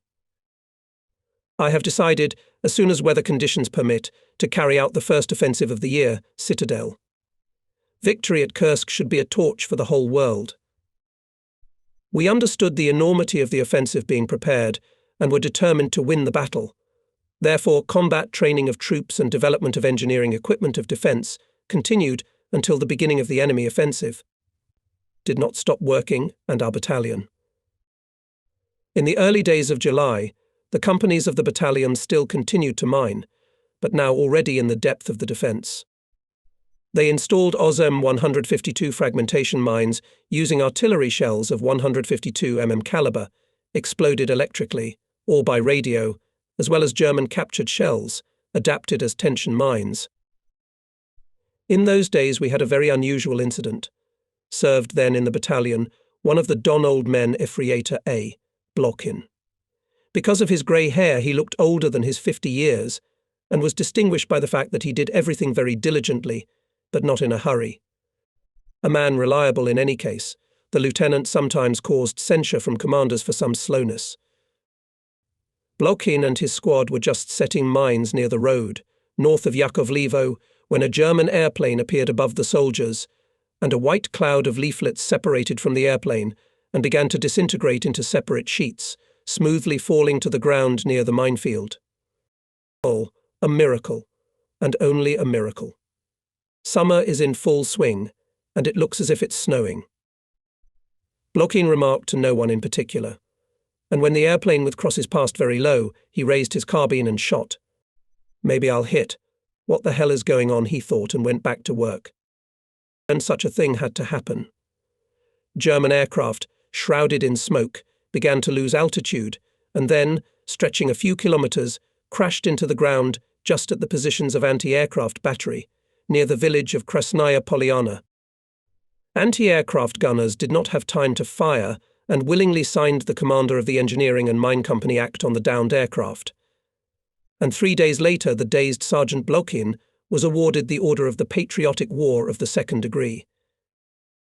"I have decided, as soon as weather conditions permit, to carry out the first offensive of the year, Citadel. Victory at Kursk should be a torch for the whole world." We understood the enormity of the offensive being prepared and were determined to win the battle. Therefore, combat training of troops and development of engineering equipment of defence continued until the beginning of the enemy offensive. Did not stop working, and our battalion. In the early days of July, the companies of the battalion still continued to mine, but now already in the depth of the defence. They installed OSM 152 fragmentation mines using artillery shells of 152 mm caliber, exploded electrically, or by radio, as well as German-captured shells, adapted as tension mines. In those days we had a very unusual incident. Served then in the battalion, one of the Don old men Efriator A, Blokhin. Because of his grey hair he looked older than his 50 years, and was distinguished by the fact that he did everything very diligently, but not in a hurry. A man reliable in any case, the lieutenant sometimes caused censure from commanders for some slowness. Blokhin and his squad were just setting mines near the road, north of Yakovlevo, when a German airplane appeared above the soldiers, and a white cloud of leaflets separated from the airplane and began to disintegrate into separate sheets, smoothly falling to the ground near the minefield. Oh, a miracle, and only a miracle. Summer is in full swing, and it looks as if it's snowing. Blokhin remarked to no one in particular, and when the airplane with crosses passed very low, he raised his carbine and shot. Maybe I'll hit. What the hell is going on, he thought, and went back to work. And such a thing had to happen. German aircraft, shrouded in smoke, began to lose altitude, and then, stretching a few kilometers, crashed into the ground just at the positions of anti-aircraft battery, near the village of Krasnaya Polyana. Anti-aircraft gunners did not have time to fire and willingly signed the commander of the Engineering and Mine Company Act on the downed aircraft. And 3 days later, the dazed Sergeant Blokhin was awarded the Order of the Patriotic War of the Second Degree.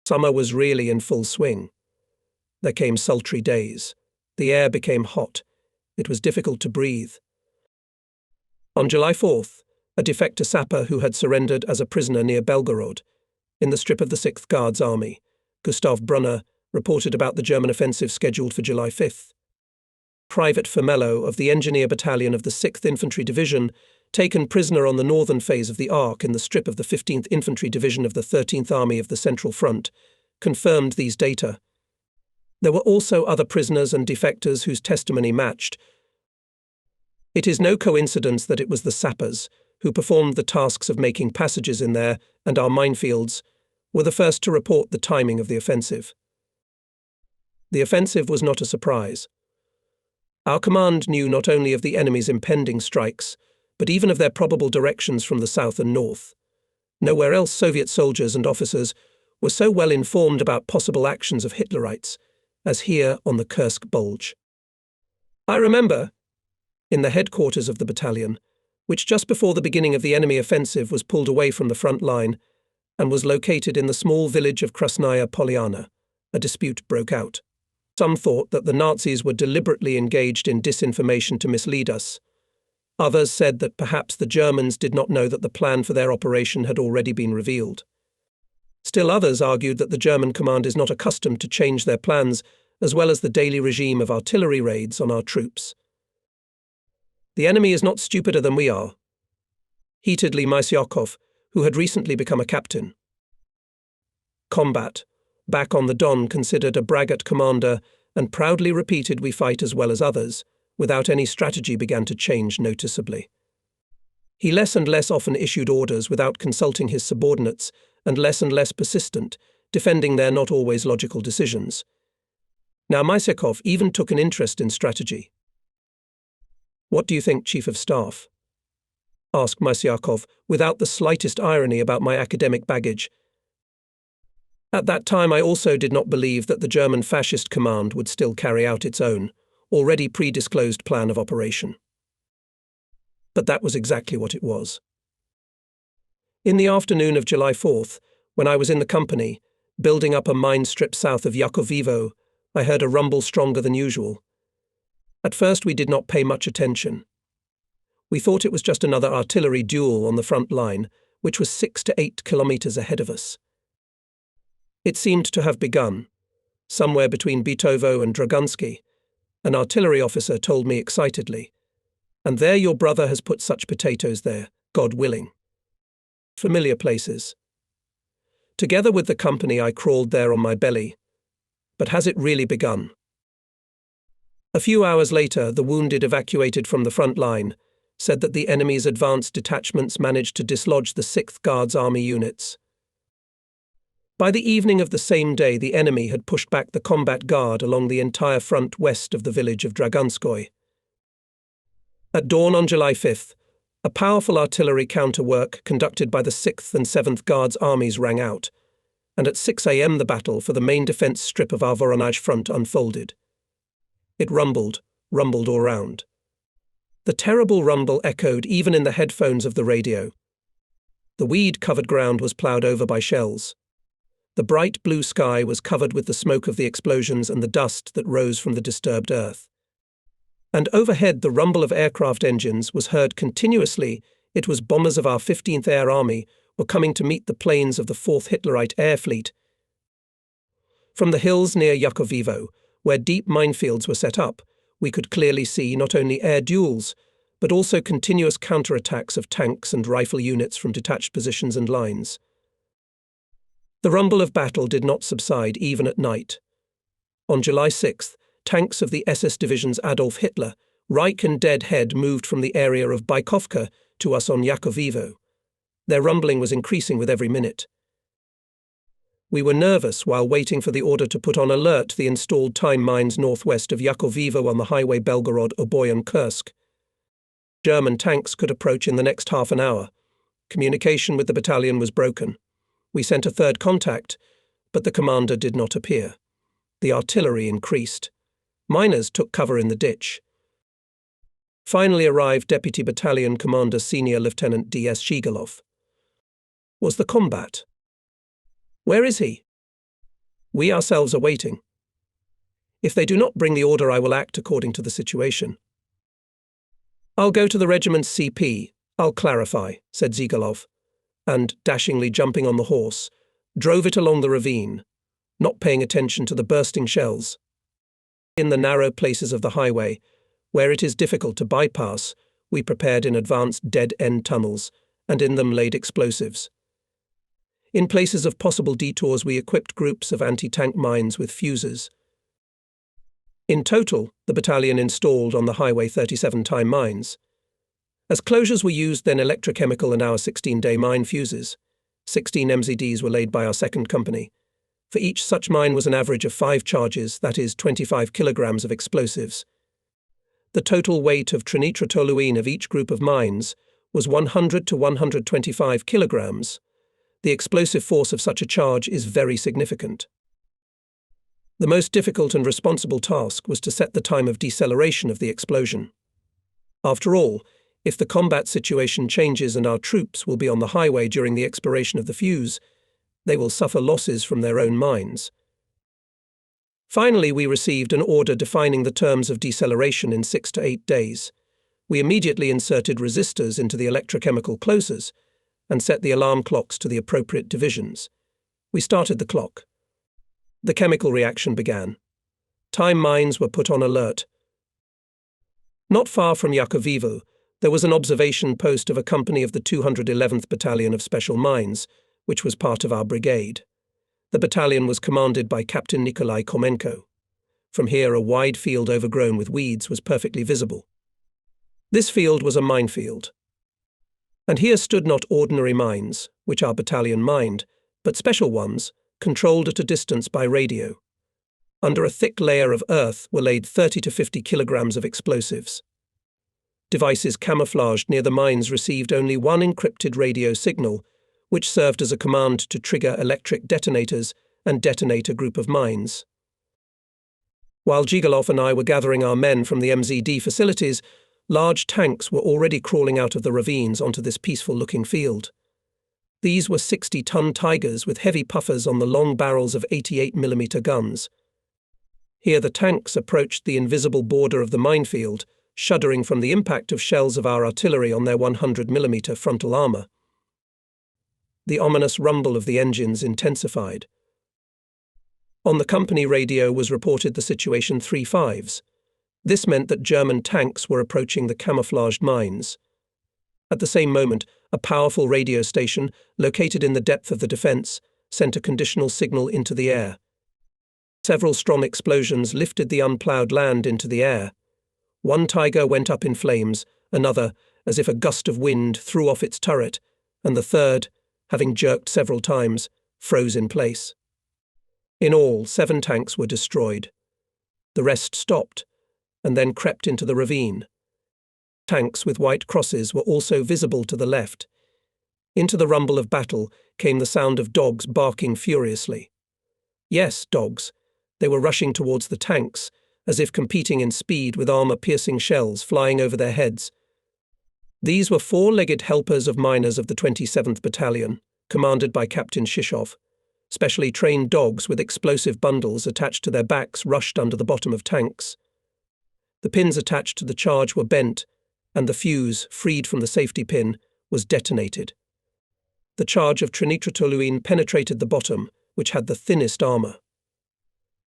Summer was really in full swing. There came sultry days. The air became hot. It was difficult to breathe. On July 4th, a defector sapper who had surrendered as a prisoner near Belgorod, in the strip of the 6th Guards Army, Gustav Brunner, reported about the German offensive scheduled for July 5th. Private Formello of the Engineer Battalion of the 6th Infantry Division, taken prisoner on the northern phase of the Arc in the strip of the 15th Infantry Division of the 13th Army of the Central Front, confirmed these data. There were also other prisoners and defectors whose testimony matched. It is no coincidence that it was the sappers, who performed the tasks of making passages in there and our minefields, were the first to report the timing of the offensive. The offensive was not a surprise. Our command knew not only of the enemy's impending strikes, but even of their probable directions from the south and north. Nowhere else Soviet soldiers and officers were so well informed about possible actions of Hitlerites as here on the Kursk Bulge. I remember, in the headquarters of the battalion, which just before the beginning of the enemy offensive was pulled away from the front line and was located in the small village of Krasnaya Polyana, a dispute broke out. Some thought that the Nazis were deliberately engaged in disinformation to mislead us. Others said that perhaps the Germans did not know that the plan for their operation had already been revealed. Still others argued that the German command is not accustomed to change their plans, as well as the daily regime of artillery raids on our troops. The enemy is not stupider than we are. Heatedly Mysyakov, who had recently become a captain. Combat, back on the Don, considered a braggart commander and proudly repeated we fight as well as others, without any strategy began to change noticeably. He less and less often issued orders without consulting his subordinates and less persistent, defending their not always logical decisions. Now Mysyakov even took an interest in strategy. "What do you think, Chief of Staff?" asked Mysyakov, without the slightest irony about my academic baggage. At that time I also did not believe that the German fascist command would still carry out its own, already pre-disclosed plan of operation. But that was exactly what it was. In the afternoon of July 4th, when I was in the company, building up a mine strip south of Jakowiwo, I heard a rumble stronger than usual. At first we did not pay much attention. We thought it was just another artillery duel on the front line, which was 6 to 8 kilometers ahead of us. It seemed to have begun, somewhere between Bitovo and Dragunsky. An artillery officer told me excitedly, "And there your brother has put such potatoes there, God willing." Familiar places. Together with the company I crawled there on my belly. But has it really begun? A few hours later, the wounded evacuated from the front line said that the enemy's advanced detachments managed to dislodge the 6th Guards Army units. By the evening of the same day, the enemy had pushed back the combat guard along the entire front west of the village of Draganskoy. At dawn on July 5th, a powerful artillery counterwork conducted by the 6th and 7th Guards armies rang out, and at 6 a.m. the battle for the main defence strip of our Voronezh front unfolded. It rumbled all round. The terrible rumble echoed even in the headphones of the radio. The weed-covered ground was ploughed over by shells. The bright blue sky was covered with the smoke of the explosions and the dust that rose from the disturbed earth. And overhead the rumble of aircraft engines was heard continuously. It was bombers of our 15th Air Army were coming to meet the planes of the 4th Hitlerite Air Fleet. From the hills near Jakowiwo, where deep minefields were set up, we could clearly see not only air duels, but also continuous counterattacks of tanks and rifle units from detached positions and lines. The rumble of battle did not subside even at night. On July 6th, tanks of the SS divisions Adolf Hitler, Reich and Deadhead moved from the area of Bykovka to us on Jakowiwo. Their rumbling was increasing with every minute. We were nervous while waiting for the order to put on alert the installed time mines northwest of Jakowiwo on the highway Belgorod-Oboyan-Kursk. German tanks could approach in the next half an hour. Communication with the battalion was broken. We sent a third contact, but the commander did not appear. The artillery increased. Miners took cover in the ditch. Finally arrived Deputy Battalion Commander Senior Lieutenant D.S. Shigalov. Was the combat? Where is he? We ourselves are waiting. If they do not bring the order, I will act according to the situation. I'll go to the regiment's CP. I'll clarify, said Zigalov, and, dashingly jumping on the horse, drove it along the ravine, not paying attention to the bursting shells. In the narrow places of the highway, where it is difficult to bypass, we prepared in advance dead-end tunnels, and in them laid explosives. In places of possible detours, we equipped groups of anti-tank mines with fuses. In total, the battalion installed on the highway 37 time mines. As closures were used, then electrochemical and our 16-day mine fuses. 16 MZDs were laid by our second company. For each such mine was an average of 5 charges, that is 25 kilograms of explosives. The total weight of trinitrotoluene of each group of mines was 100 to 125 kilograms. The explosive force of such a charge is very significant. The most difficult and responsible task was to set the time of deceleration of the explosion. After all, if the combat situation changes and our troops will be on the highway during the expiration of the fuse, they will suffer losses from their own mines. Finally, we received an order defining the terms of deceleration in 6 to 8 days. We immediately inserted resistors into the electrochemical closers and set the alarm clocks to the appropriate divisions. We started the clock. The chemical reaction began. Time mines were put on alert. Not far from Jakowiwo, there was an observation post of a company of the 211th Battalion of Special Mines, which was part of our brigade. The battalion was commanded by Captain Nikolai Komenko. From here, a wide field overgrown with weeds was perfectly visible. This field was a minefield. And here stood not ordinary mines, which our battalion mined, but special ones, controlled at a distance by radio. Under a thick layer of earth were laid 30 to 50 kilograms of explosives. Devices camouflaged near the mines received only one encrypted radio signal, which served as a command to trigger electric detonators and detonate a group of mines. While Jigalov and I were gathering our men from the MZD facilities, large tanks were already crawling out of the ravines onto this peaceful-looking field. These were 60-ton Tigers with heavy puffers on the long barrels of 88mm guns. Here the tanks approached the invisible border of the minefield, shuddering from the impact of shells of our artillery on their 100mm frontal armor. The ominous rumble of the engines intensified. On the company radio was reported the situation 3-5s. This meant that German tanks were approaching the camouflaged mines. At the same moment, a powerful radio station, located in the depth of the defense, sent a conditional signal into the air. Several strong explosions lifted the unplowed land into the air. One Tiger went up in flames, another, as if a gust of wind, threw off its turret, and the third, having jerked several times, froze in place. In all, 7 tanks were destroyed. The rest stopped, and then crept into the ravine. Tanks with white crosses were also visible to the left. Into the rumble of battle came the sound of dogs barking furiously. Yes, dogs. They were rushing towards the tanks, as if competing in speed with armor-piercing shells flying over their heads. These were 4-legged helpers of miners of the 27th Battalion, commanded by Captain Shishov. Specially trained dogs with explosive bundles attached to their backs rushed under the bottom of tanks. The pins attached to the charge were bent, and the fuse, freed from the safety pin, was detonated. The charge of trinitrotoluene penetrated the bottom, which had the thinnest armor.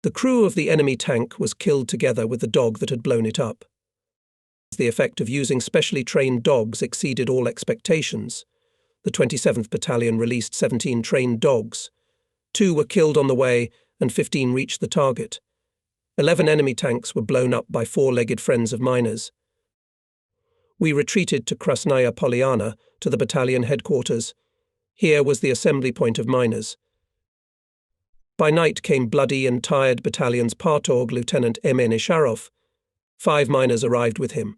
The crew of the enemy tank was killed together with the dog that had blown it up. The effect of using specially trained dogs exceeded all expectations. The 27th Battalion released 17 trained dogs. 2 were killed on the way, and 15 reached the target. 11 enemy tanks were blown up by 4-legged friends of miners. We retreated to Krasnaya Polyana, to the battalion headquarters. Here was the assembly point of miners. By night came bloody and tired battalion's Partorg Lieutenant Emin Isharov. 5 miners arrived with him.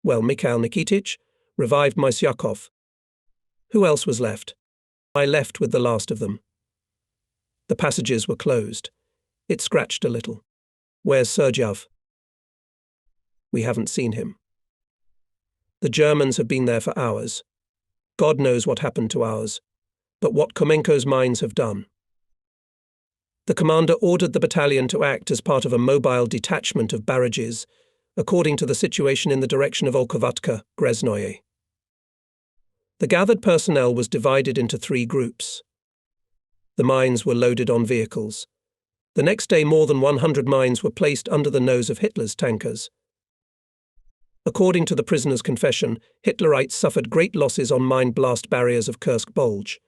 Well, Mikhail Nikitich, revived Mysyakov. Who else was left? I left with the last of them. The passages were closed. It scratched a little. Where's Sergeyev? We haven't seen him. The Germans have been there for hours. God knows what happened to ours, but what Komenko's mines have done. The commander ordered the battalion to act as part of a mobile detachment of barrages, according to the situation in the direction of Olkovatka, Greznoye. The gathered personnel was divided into 3 groups. The mines were loaded on vehicles. The next day more than 100 mines were placed under the nose of Hitler's tankers. According to the prisoner's confession, Hitlerites suffered great losses on mine blast barriers of Kursk Bulge.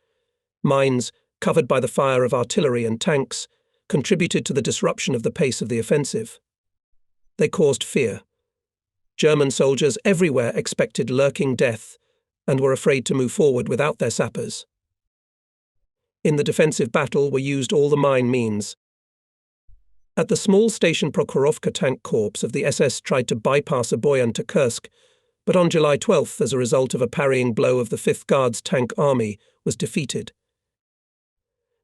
Mines, covered by the fire of artillery and tanks, contributed to the disruption of the pace of the offensive. They caused fear. German soldiers everywhere expected lurking death and were afraid to move forward without their sappers. In the defensive battle were used all the mine means. At the small station Prokhorovka tank corps of the SS tried to bypass Aboyan to Kursk, but on July 12th, as a result of a parrying blow of the 5th Guards tank army, was defeated.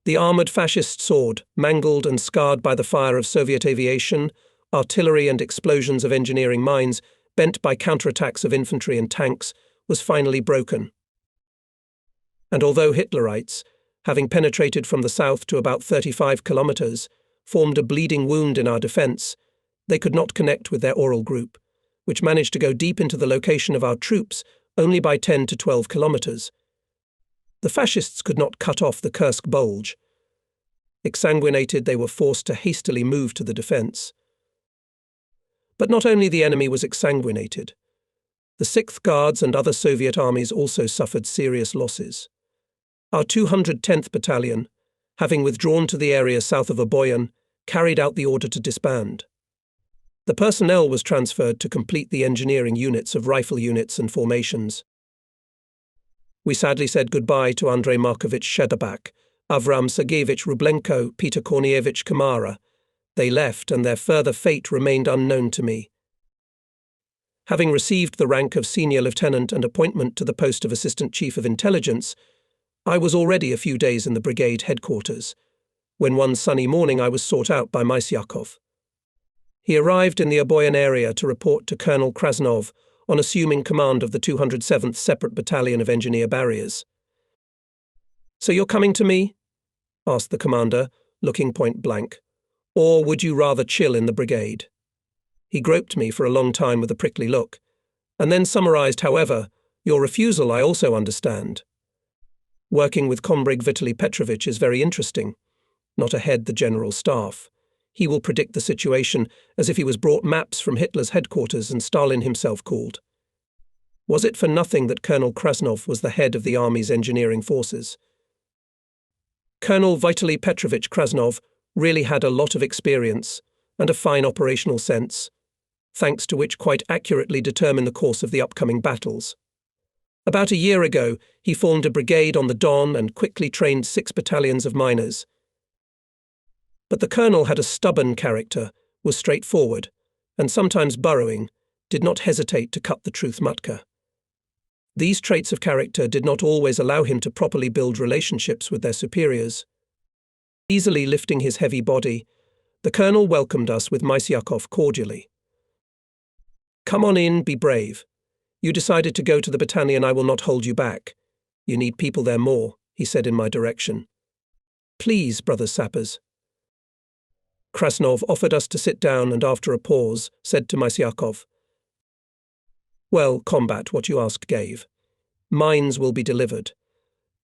The armoured fascist sword, mangled and scarred by the fire of Soviet aviation, artillery and explosions of engineering mines, bent by counterattacks of infantry and tanks, was finally broken. And although Hitlerites, having penetrated from the south to about 35 kilometres, formed a bleeding wound in our defence, they could not connect with their Oral group, which managed to go deep into the location of our troops only by 10 to 12 kilometres. The fascists could not cut off the Kursk Bulge. Exsanguinated, they were forced to hastily move to the defence. But not only the enemy was exsanguinated. The 6th Guards and other Soviet armies also suffered serious losses. Our 210th Battalion, having withdrawn to the area south of Aboyan, carried out the order to disband. The personnel was transferred to complete the engineering units of rifle units and formations. We sadly said goodbye to Andrei Markovich Shedabak, Avram Sergeyevich Rublenko, Peter Kornievich Kamara. They left, and their further fate remained unknown to me. Having received the rank of senior lieutenant and appointment to the post of Assistant Chief of Intelligence, I was already a few days in the brigade headquarters, when one sunny morning I was sought out by Mysyakov. He arrived in the Aboyan area to report to Colonel Krasnov on assuming command of the 207th Separate Battalion of Engineer Barriers. "So you're coming to me?" asked the commander, looking point blank. "Or would you rather chill in the brigade?" He groped me for a long time with a prickly look, and then summarized, "However, your refusal I also understand. Working with Combreg Vitaly Petrovich is very interesting. Not ahead the general staff. He will predict the situation as if he was brought maps from Hitler's headquarters and Stalin himself called. Was it for nothing that Colonel Krasnov was the head of the army's engineering forces? Colonel Vitaly Petrovich Krasnov really had a lot of experience and a fine operational sense, thanks to which quite accurately determined the course of the upcoming battles. About a year ago, he formed a brigade on the Don and quickly trained 6 battalions of miners. But the colonel had a stubborn character, was straightforward, and sometimes burrowing, did not hesitate to cut the truth mutka. These traits of character did not always allow him to properly build relationships with their superiors. Easily lifting his heavy body, the colonel welcomed us with Mysyakov cordially. "Come on in, be brave. You decided to go to the battalion, I will not hold you back. You need people there more," he said in my direction. "Please, brothers sappers." Krasnov offered us to sit down and after a pause said to Mysyakov, "Well, combat what you asked gave. Mines will be delivered.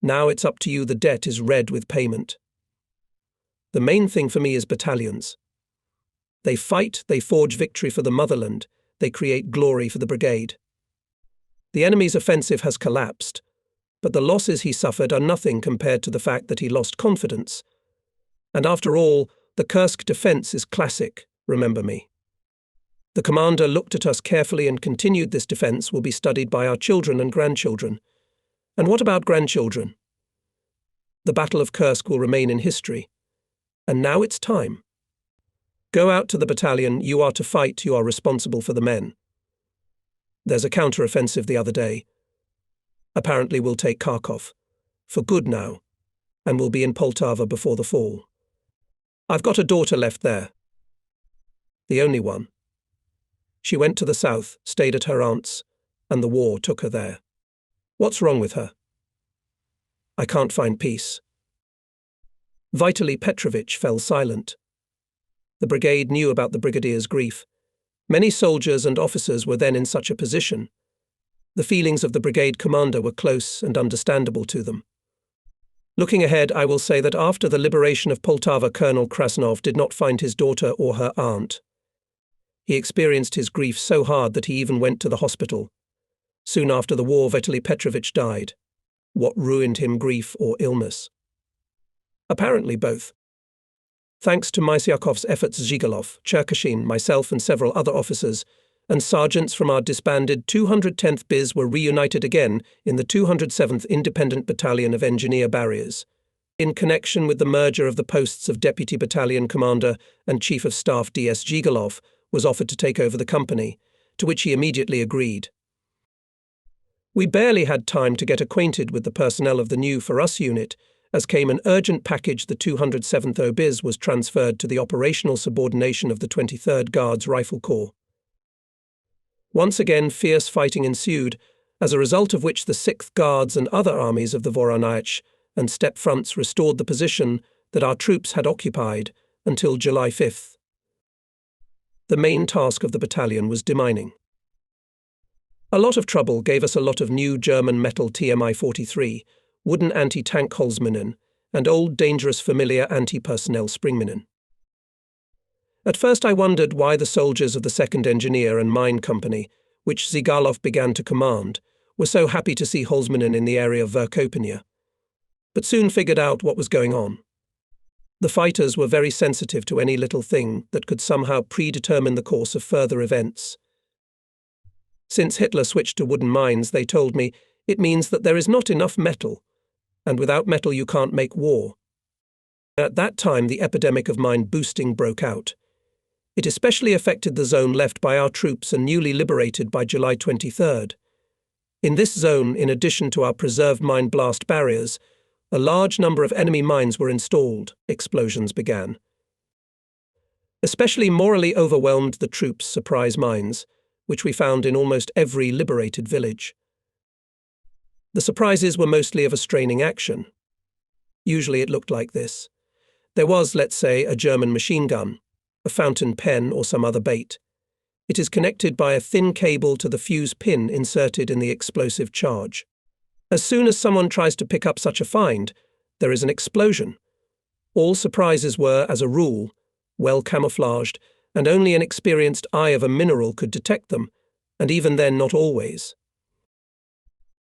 Now it's up to you, the debt is red with payment. The main thing for me is battalions. They fight, they forge victory for the motherland, they create glory for the brigade. The enemy's offensive has collapsed, but the losses he suffered are nothing compared to the fact that he lost confidence. And after all, the Kursk defense is classic, remember me. The commander looked at us carefully and continued, this defense will be studied by our children and grandchildren. And what about grandchildren? The Battle of Kursk will remain in history. And now it's time. Go out to the battalion, you are to fight, you are responsible for the men. There's a counter-offensive the other day. Apparently we'll take Kharkov. For good now. And we'll be in Poltava before the fall. I've got a daughter left there. The only one. She went to the south, stayed at her aunt's, and the war took her there. What's wrong with her? I can't find peace. Vitaly Petrovich fell silent. The brigade knew about the brigadier's grief. Many soldiers and officers were then in such a position. The feelings of the brigade commander were close and understandable to them. Looking ahead, I will say that after the liberation of Poltava, Colonel Krasnov did not find his daughter or her aunt. He experienced his grief so hard that he even went to the hospital. Soon after the war, Vitaly Petrovich died. What ruined him, grief or illness? Apparently both. Thanks to Mysyakov's efforts, Zhigalov, Cherkashin, myself and several other officers and sergeants from our disbanded 210th BIS were reunited again in the 207th Independent Battalion of Engineer Barriers, in connection with the merger of the posts of Deputy Battalion Commander and Chief of Staff DS Zhigalov was offered to take over the company, to which he immediately agreed. We barely had time to get acquainted with the personnel of the new For Us unit, as came an urgent package. The 207th OBIS was transferred to the operational subordination of the 23rd Guards Rifle Corps. Once again fierce fighting ensued, as a result of which the 6th Guards and other armies of the Voronezh and steppe fronts restored the position that our troops had occupied until July 5th. The main task of the battalion was demining. A lot of trouble gave us a lot of new German metal TMI-43, wooden anti-tank Holzminen, and old dangerous familiar anti-personnel Springminen. At first I wondered why the soldiers of the 2nd Engineer and Mine Company, which Zhigalov began to command, were so happy to see Holzminen in the area of Verkopenia, but soon figured out what was going on. The fighters were very sensitive to any little thing that could somehow predetermine the course of further events. Since Hitler switched to wooden mines, they told me, it means that there is not enough metal, and without metal you can't make war. At that time the epidemic of mine boosting broke out. It especially affected the zone left by our troops and newly liberated by July 23rd. In this zone, in addition to our preserved mine blast barriers, A large number of enemy mines were installed. Explosions began. Especially morally overwhelmed the troops' surprise mines, which we found in almost every liberated village. The surprises were mostly of a straining action. Usually it looked like this. There was, let's say, a German machine gun, a fountain pen or some other bait. It is connected by a thin cable to the fuse pin inserted in the explosive charge. As soon as someone tries to pick up such a find, there is an explosion. All surprises were, as a rule, well camouflaged, and only an experienced eye of a mineral could detect them, and even then not always.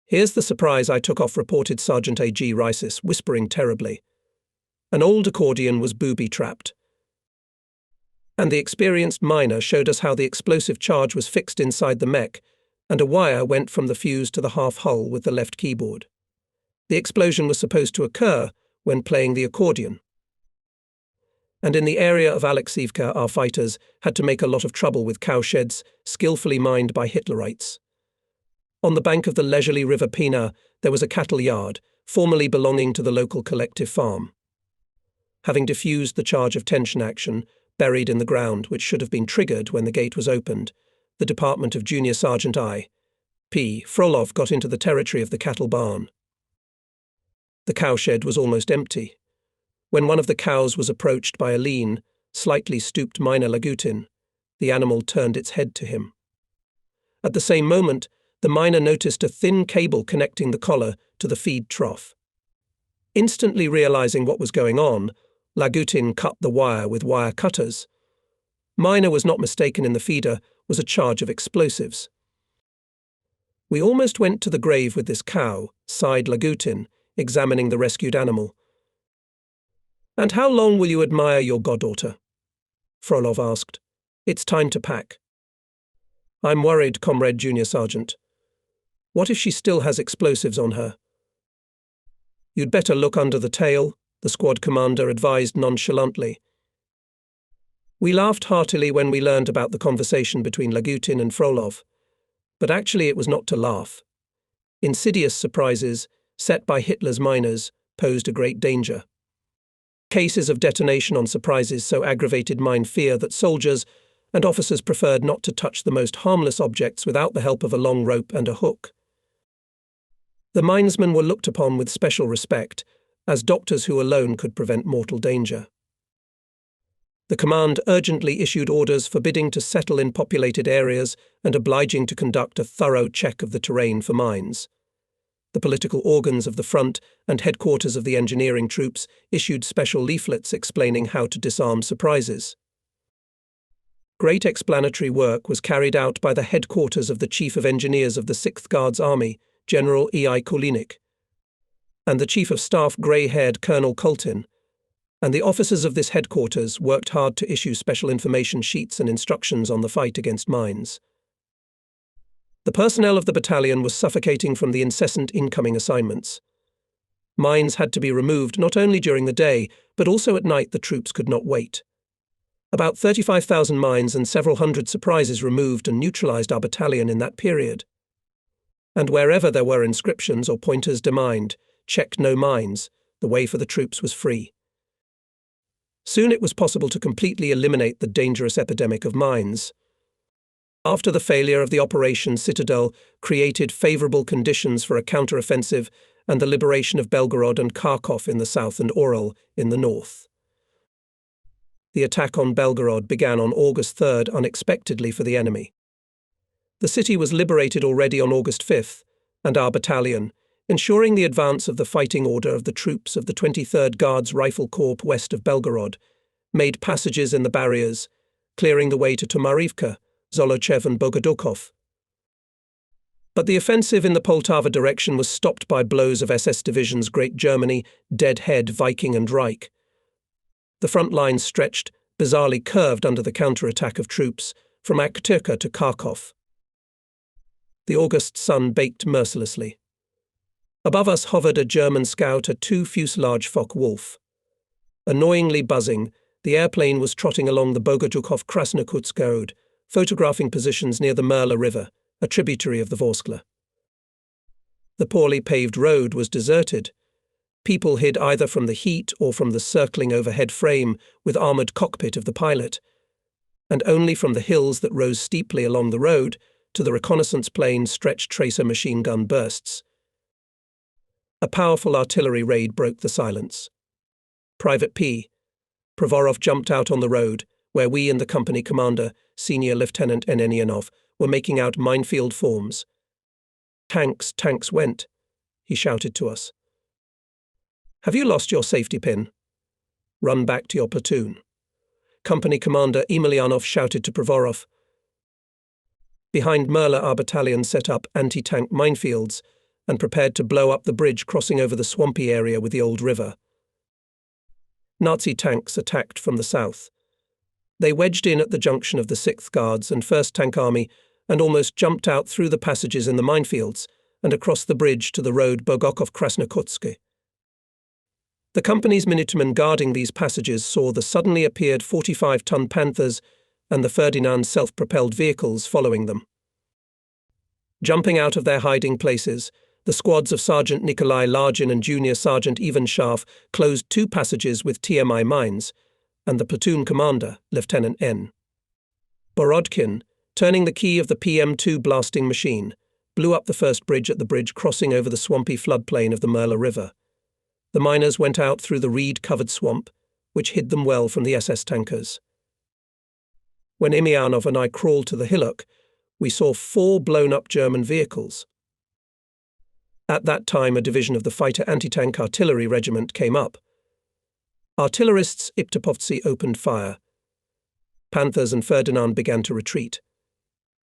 Here's the surprise I took off, reported Sergeant A.G. Risis, whispering terribly. An old accordion was booby-trapped. And the experienced miner showed us how the explosive charge was fixed inside the mech, and a wire went from the fuse to the half-hull with the left keyboard. The explosion was supposed to occur when playing the accordion. And in the area of Alexiivka, our fighters had to make a lot of trouble with cowsheds, skillfully mined by Hitlerites. On the bank of the leisurely river Pina, there was a cattle yard, formerly belonging to the local collective farm. Having diffused the charge of tension action, buried in the ground, which should have been triggered when the gate was opened, the department of Junior Sergeant I.P. Frolov got into the territory of the cattle barn. The cowshed was almost empty. When one of the cows was approached by a lean, slightly stooped miner Lagutin, the animal turned its head to him. At the same moment, the miner noticed a thin cable connecting the collar to the feed trough. Instantly realizing what was going on, Lagutin cut the wire with wire cutters. Miner was not mistaken, in the feeder was a charge of explosives. We almost went to the grave with this cow, sighed Lagutin, examining the rescued animal. "And how long will you admire your goddaughter?" Frolov asked. "It's time to pack." "I'm worried, Comrade Junior Sergeant. What if she still has explosives on her?" "You'd better look under the tail," the squad commander advised nonchalantly. We laughed heartily when we learned about the conversation between Lagutin and Frolov. But actually it was not to laugh. Insidious surprises, set by Hitler's miners, posed a great danger. Cases of detonation on surprises so aggravated mine fear that soldiers and officers preferred not to touch the most harmless objects without the help of a long rope and a hook. The minesmen were looked upon with special respect, as doctors who alone could prevent mortal danger. The command urgently issued orders forbidding to settle in populated areas and obliging to conduct a thorough check of the terrain for mines. The political organs of the front and headquarters of the engineering troops issued special leaflets explaining how to disarm surprises. Great explanatory work was carried out by the headquarters of the Chief of Engineers of the 6th Guards Army, General E.I. Kulinik, and the Chief of Staff, grey-haired Colonel Kultin, and the officers of this headquarters worked hard to issue special information sheets and instructions on the fight against mines. The personnel of the battalion was suffocating from the incessant incoming assignments. Mines had to be removed not only during the day, but also at night. The troops could not wait. About 35,000 mines and several hundred surprises removed and neutralized our battalion in that period. And wherever there were inscriptions or pointers demined, "Check no mines," the way for the troops was free. Soon it was possible to completely eliminate the dangerous epidemic of mines. After the failure of the Operation Citadel created favorable conditions for a counter-offensive and the liberation of Belgorod and Kharkov in the south and Oral in the north. The attack on Belgorod began on August 3rd unexpectedly for the enemy. The city was liberated already on August 5th, and our battalion, ensuring the advance of the fighting order of the troops of the 23rd Guards Rifle Corps west of Belgorod, made passages in the barriers, clearing the way to Tomarivka, Zolochev and Bogodukov. But the offensive in the Poltava direction was stopped by blows of SS divisions Great Germany, Deadhead, Viking and Reich. The front lines stretched, bizarrely curved under the counterattack of troops, from Akhturka to Kharkov. The August sun baked mercilessly. Above us hovered a German Scout, a two-fuselage Focke-Wulf. Annoyingly buzzing, the airplane was trotting along the Bogodukov-Krasnokutsk road, photographing positions near the Merla River, a tributary of the Vorskla. The poorly paved road was deserted. People hid either from the heat or from the circling overhead frame with armoured cockpit of the pilot, and only from the hills that rose steeply along the road to the reconnaissance plane's stretched tracer machine gun bursts. A powerful artillery raid broke the silence. Private P. Provorov jumped out on the road, where we and the company commander, Senior Lieutenant Enenianov, were making out minefield forms. "Tanks, tanks went," he shouted to us. "Have you lost your safety pin? Run back to your platoon." Company Commander Emelianov shouted to Provorov. Behind Merla, our battalion set up anti-tank minefields and prepared to blow up the bridge crossing over the swampy area with the old river. Nazi tanks attacked from the south. They wedged in at the junction of the 6th Guards and 1st Tank Army and almost jumped out through the passages in the minefields and across the bridge to the road Bogokov-Krasnokutsky. The company's minutemen guarding these passages saw the suddenly appeared 45-ton Panthers and the Ferdinand self-propelled vehicles following them. Jumping out of their hiding places, the squads of Sergeant Nikolai Largin and Junior Sergeant Ivan Scharf closed 2 passages with TMI mines, and the platoon commander, Lieutenant N. Borodkin, turning the key of the PM2 blasting machine, blew up the first bridge at the bridge crossing over the swampy floodplain of the Merla River. The miners went out through the reed-covered swamp, which hid them well from the SS tankers. When Emelianov and I crawled to the hillock, we saw 4 blown-up German vehicles. At that time, a division of the Fighter Anti-Tank Artillery Regiment came up. Artillerists Iptopovtsi opened fire. Panthers and Ferdinand began to retreat.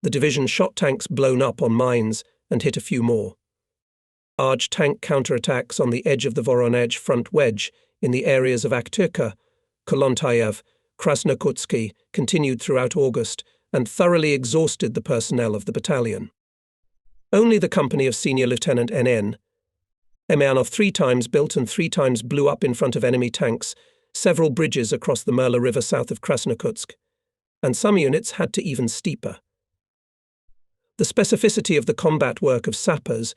The division shot tanks blown up on mines and hit a few more. Large tank counterattacks on the edge of the Voronezh front wedge in the areas of Aktyrka, Kolontayev, Krasnokutsky continued throughout August and thoroughly exhausted the personnel of the battalion. Only the company of Senior Lieutenant N.N. Emelianov 3 times built and 3 times blew up in front of enemy tanks several bridges across the Merla River south of Krasnokutsk, and some units had to even steeper. The specificity of the combat work of sappers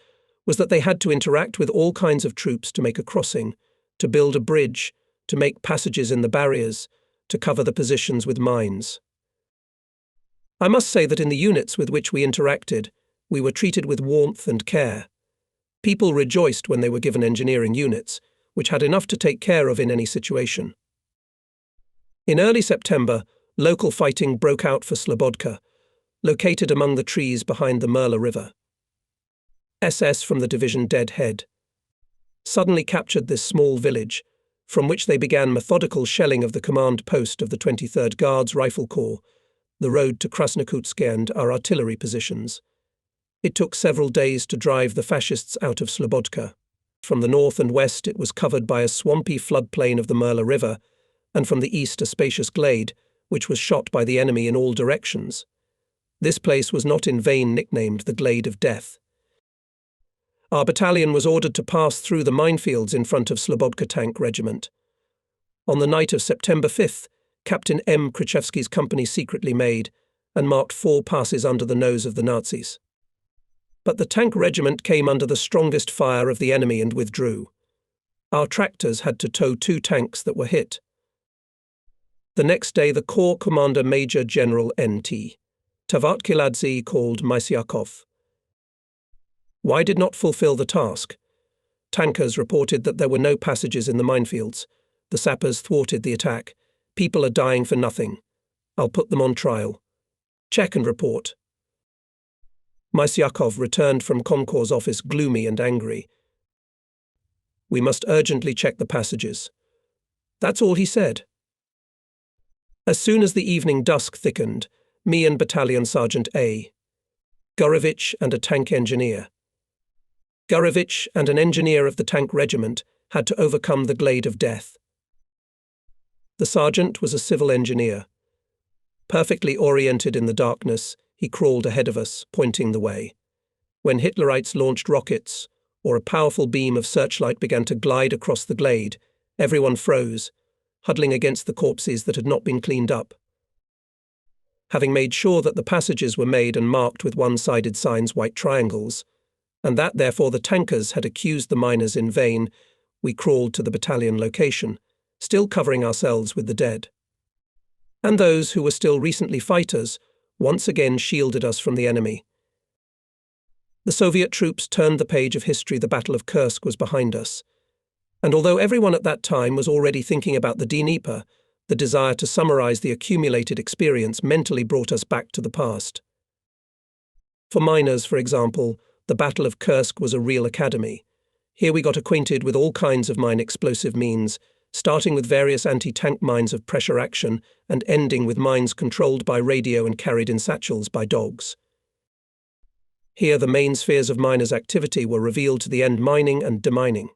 was that they had to interact with all kinds of troops to make a crossing, to build a bridge, to make passages in the barriers, to cover the positions with mines. I must say that in the units with which we interacted, we were treated with warmth and care. People rejoiced when they were given engineering units, which had enough to take care of in any situation. In early September, local fighting broke out for Slobodka, located among the trees behind the Merla River. SS from the division Dead Head suddenly captured this small village, from which they began methodical shelling of the command post of the 23rd Guards Rifle Corps, the road to Krasnokutsk and our artillery positions. It took several days to drive the fascists out of Slobodka. From the north and west it was covered by a swampy floodplain of the Merla River, and from the east a spacious glade, which was shot by the enemy in all directions. This place was not in vain nicknamed the Glade of Death. Our battalion was ordered to pass through the minefields in front of Slobodka Tank Regiment. On the night of September 5th, Captain M. Krichevsky's company secretly made and marked 4 passes under the nose of the Nazis. But the tank regiment came under the strongest fire of the enemy and withdrew. Our tractors had to tow 2 tanks that were hit. The next day the Corps Commander Major General N.T. Tavatkiladze called Mysyakov. Why did not fulfill the task? Tankers reported that there were no passages in the minefields. The sappers thwarted the attack. People are dying for nothing. I'll put them on trial. Check and report. Mysyakov returned from Comcorps' office gloomy and angry. We must urgently check the passages. That's all he said. As soon as the evening dusk thickened, me and Battalion Sergeant A. Gurevich and a tank engineer. Gurevich and an engineer of the tank regiment had to overcome the Glade of Death. The sergeant was a civil engineer. Perfectly oriented in the darkness, he crawled ahead of us, pointing the way. When Hitlerites launched rockets, or a powerful beam of searchlight began to glide across the glade, everyone froze, huddling against the corpses that had not been cleaned up. Having made sure that the passages were made and marked with one-sided signs, white triangles, and that therefore the tankers had accused the miners in vain, we crawled to the battalion location, still covering ourselves with the dead. And those who were still recently fighters once again shielded us from the enemy. The Soviet troops turned the page of history. The Battle of Kursk was behind us. And although everyone at that time was already thinking about the Dnieper, the desire to summarize the accumulated experience mentally brought us back to the past. For miners, for example, the Battle of Kursk was a real academy. Here we got acquainted with all kinds of mine explosive means, starting with various anti-tank mines of pressure action and ending with mines controlled by radio and carried in satchels by dogs. Here the main spheres of miners' activity were revealed to the end: mining and demining.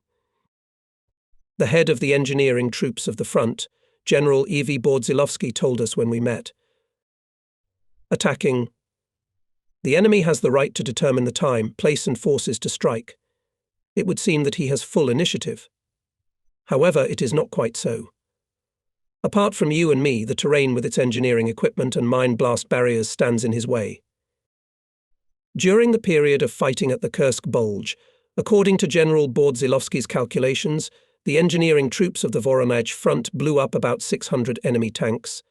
The head of the engineering troops of the front, General E.V. Bordzilovsky, told us when we met, attacking. The enemy has the right to determine the time, place and forces to strike. It would seem that he has full initiative. However, it is not quite so. Apart from you and me, the terrain with its engineering equipment and mine blast barriers stands in his way. During the period of fighting at the Kursk Bulge, according to General Bordzilovsky's calculations, the engineering troops of the Voronezh front blew up about 600 enemy tanks.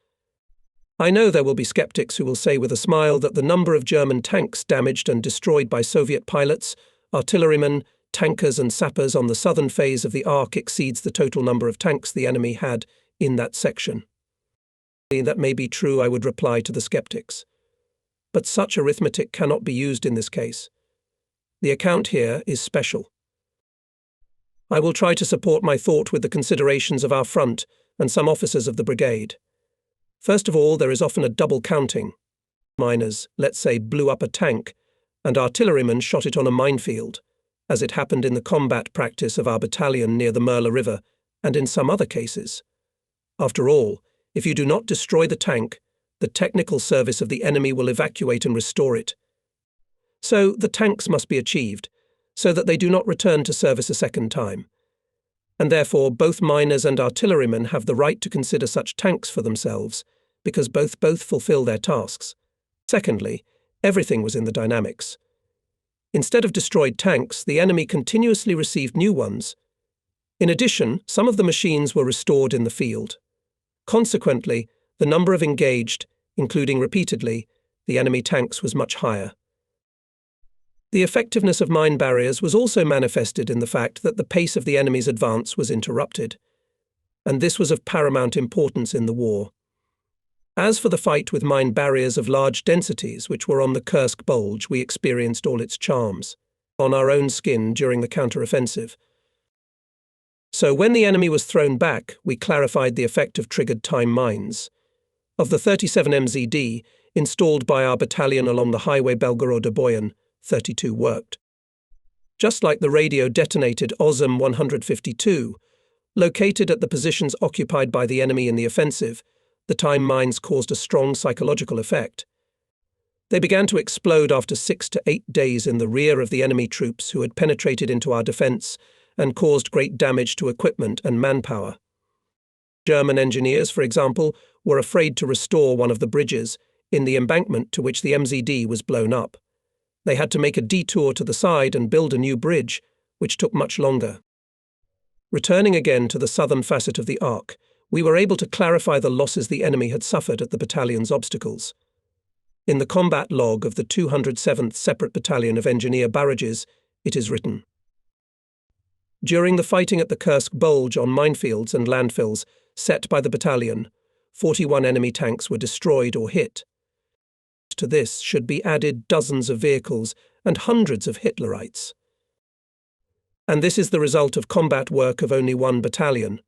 I know there will be skeptics who will say with a smile that the number of German tanks damaged and destroyed by Soviet pilots, artillerymen, tankers and sappers on the southern phase of the arc exceeds the total number of tanks the enemy had in that section. That may be true, I would reply to the skeptics. But such arithmetic cannot be used in this case. The account here is special. I will try to support my thought with the considerations of our front and some officers of the brigade. First of all, there is often a double counting. Miners, let's say, blew up a tank, and artillerymen shot it on a minefield, as it happened in the combat practice of our battalion near the Merla River, and in some other cases. After all, if you do not destroy the tank, the technical service of the enemy will evacuate and restore it. So the tanks must be achieved, so that they do not return to service a second time. And therefore both miners and artillerymen have the right to consider such tanks for themselves, because both fulfill their tasks. Secondly, everything was in the dynamics. Instead of destroyed tanks, the enemy continuously received new ones. In addition, some of the machines were restored in the field. Consequently, the number of engaged, including repeatedly, the enemy tanks was much higher. The effectiveness of mine barriers was also manifested in the fact that the pace of the enemy's advance was interrupted. And this was of paramount importance in the war. As for the fight with mine barriers of large densities which were on the Kursk Bulge, we experienced all its charms, on our own skin during the counter-offensive. So when the enemy was thrown back, we clarified the effect of triggered time mines. Of the 37 MZD installed by our battalion along the highway Belgorod-Boyan, 32 worked. Just like the radio-detonated Ozum 152, located at the positions occupied by the enemy in the offensive, the time mines caused a strong psychological effect. They began to explode after 6 to 8 days in the rear of the enemy troops who had penetrated into our defense and caused great damage to equipment and manpower. German engineers, for example, were afraid to restore one of the bridges in the embankment to which the MZD was blown up. They had to make a detour to the side and build a new bridge, which took much longer. Returning again to the southern facet of the arc, we were able to clarify the losses the enemy had suffered at the battalion's obstacles. In the combat log of the 207th Separate Battalion of Engineer Barrages, it is written, during the fighting at the Kursk Bulge on minefields and landfills set by the battalion, 41 enemy tanks were destroyed or hit. To this should be added dozens of vehicles and hundreds of Hitlerites. And this is the result of combat work of only one battalion,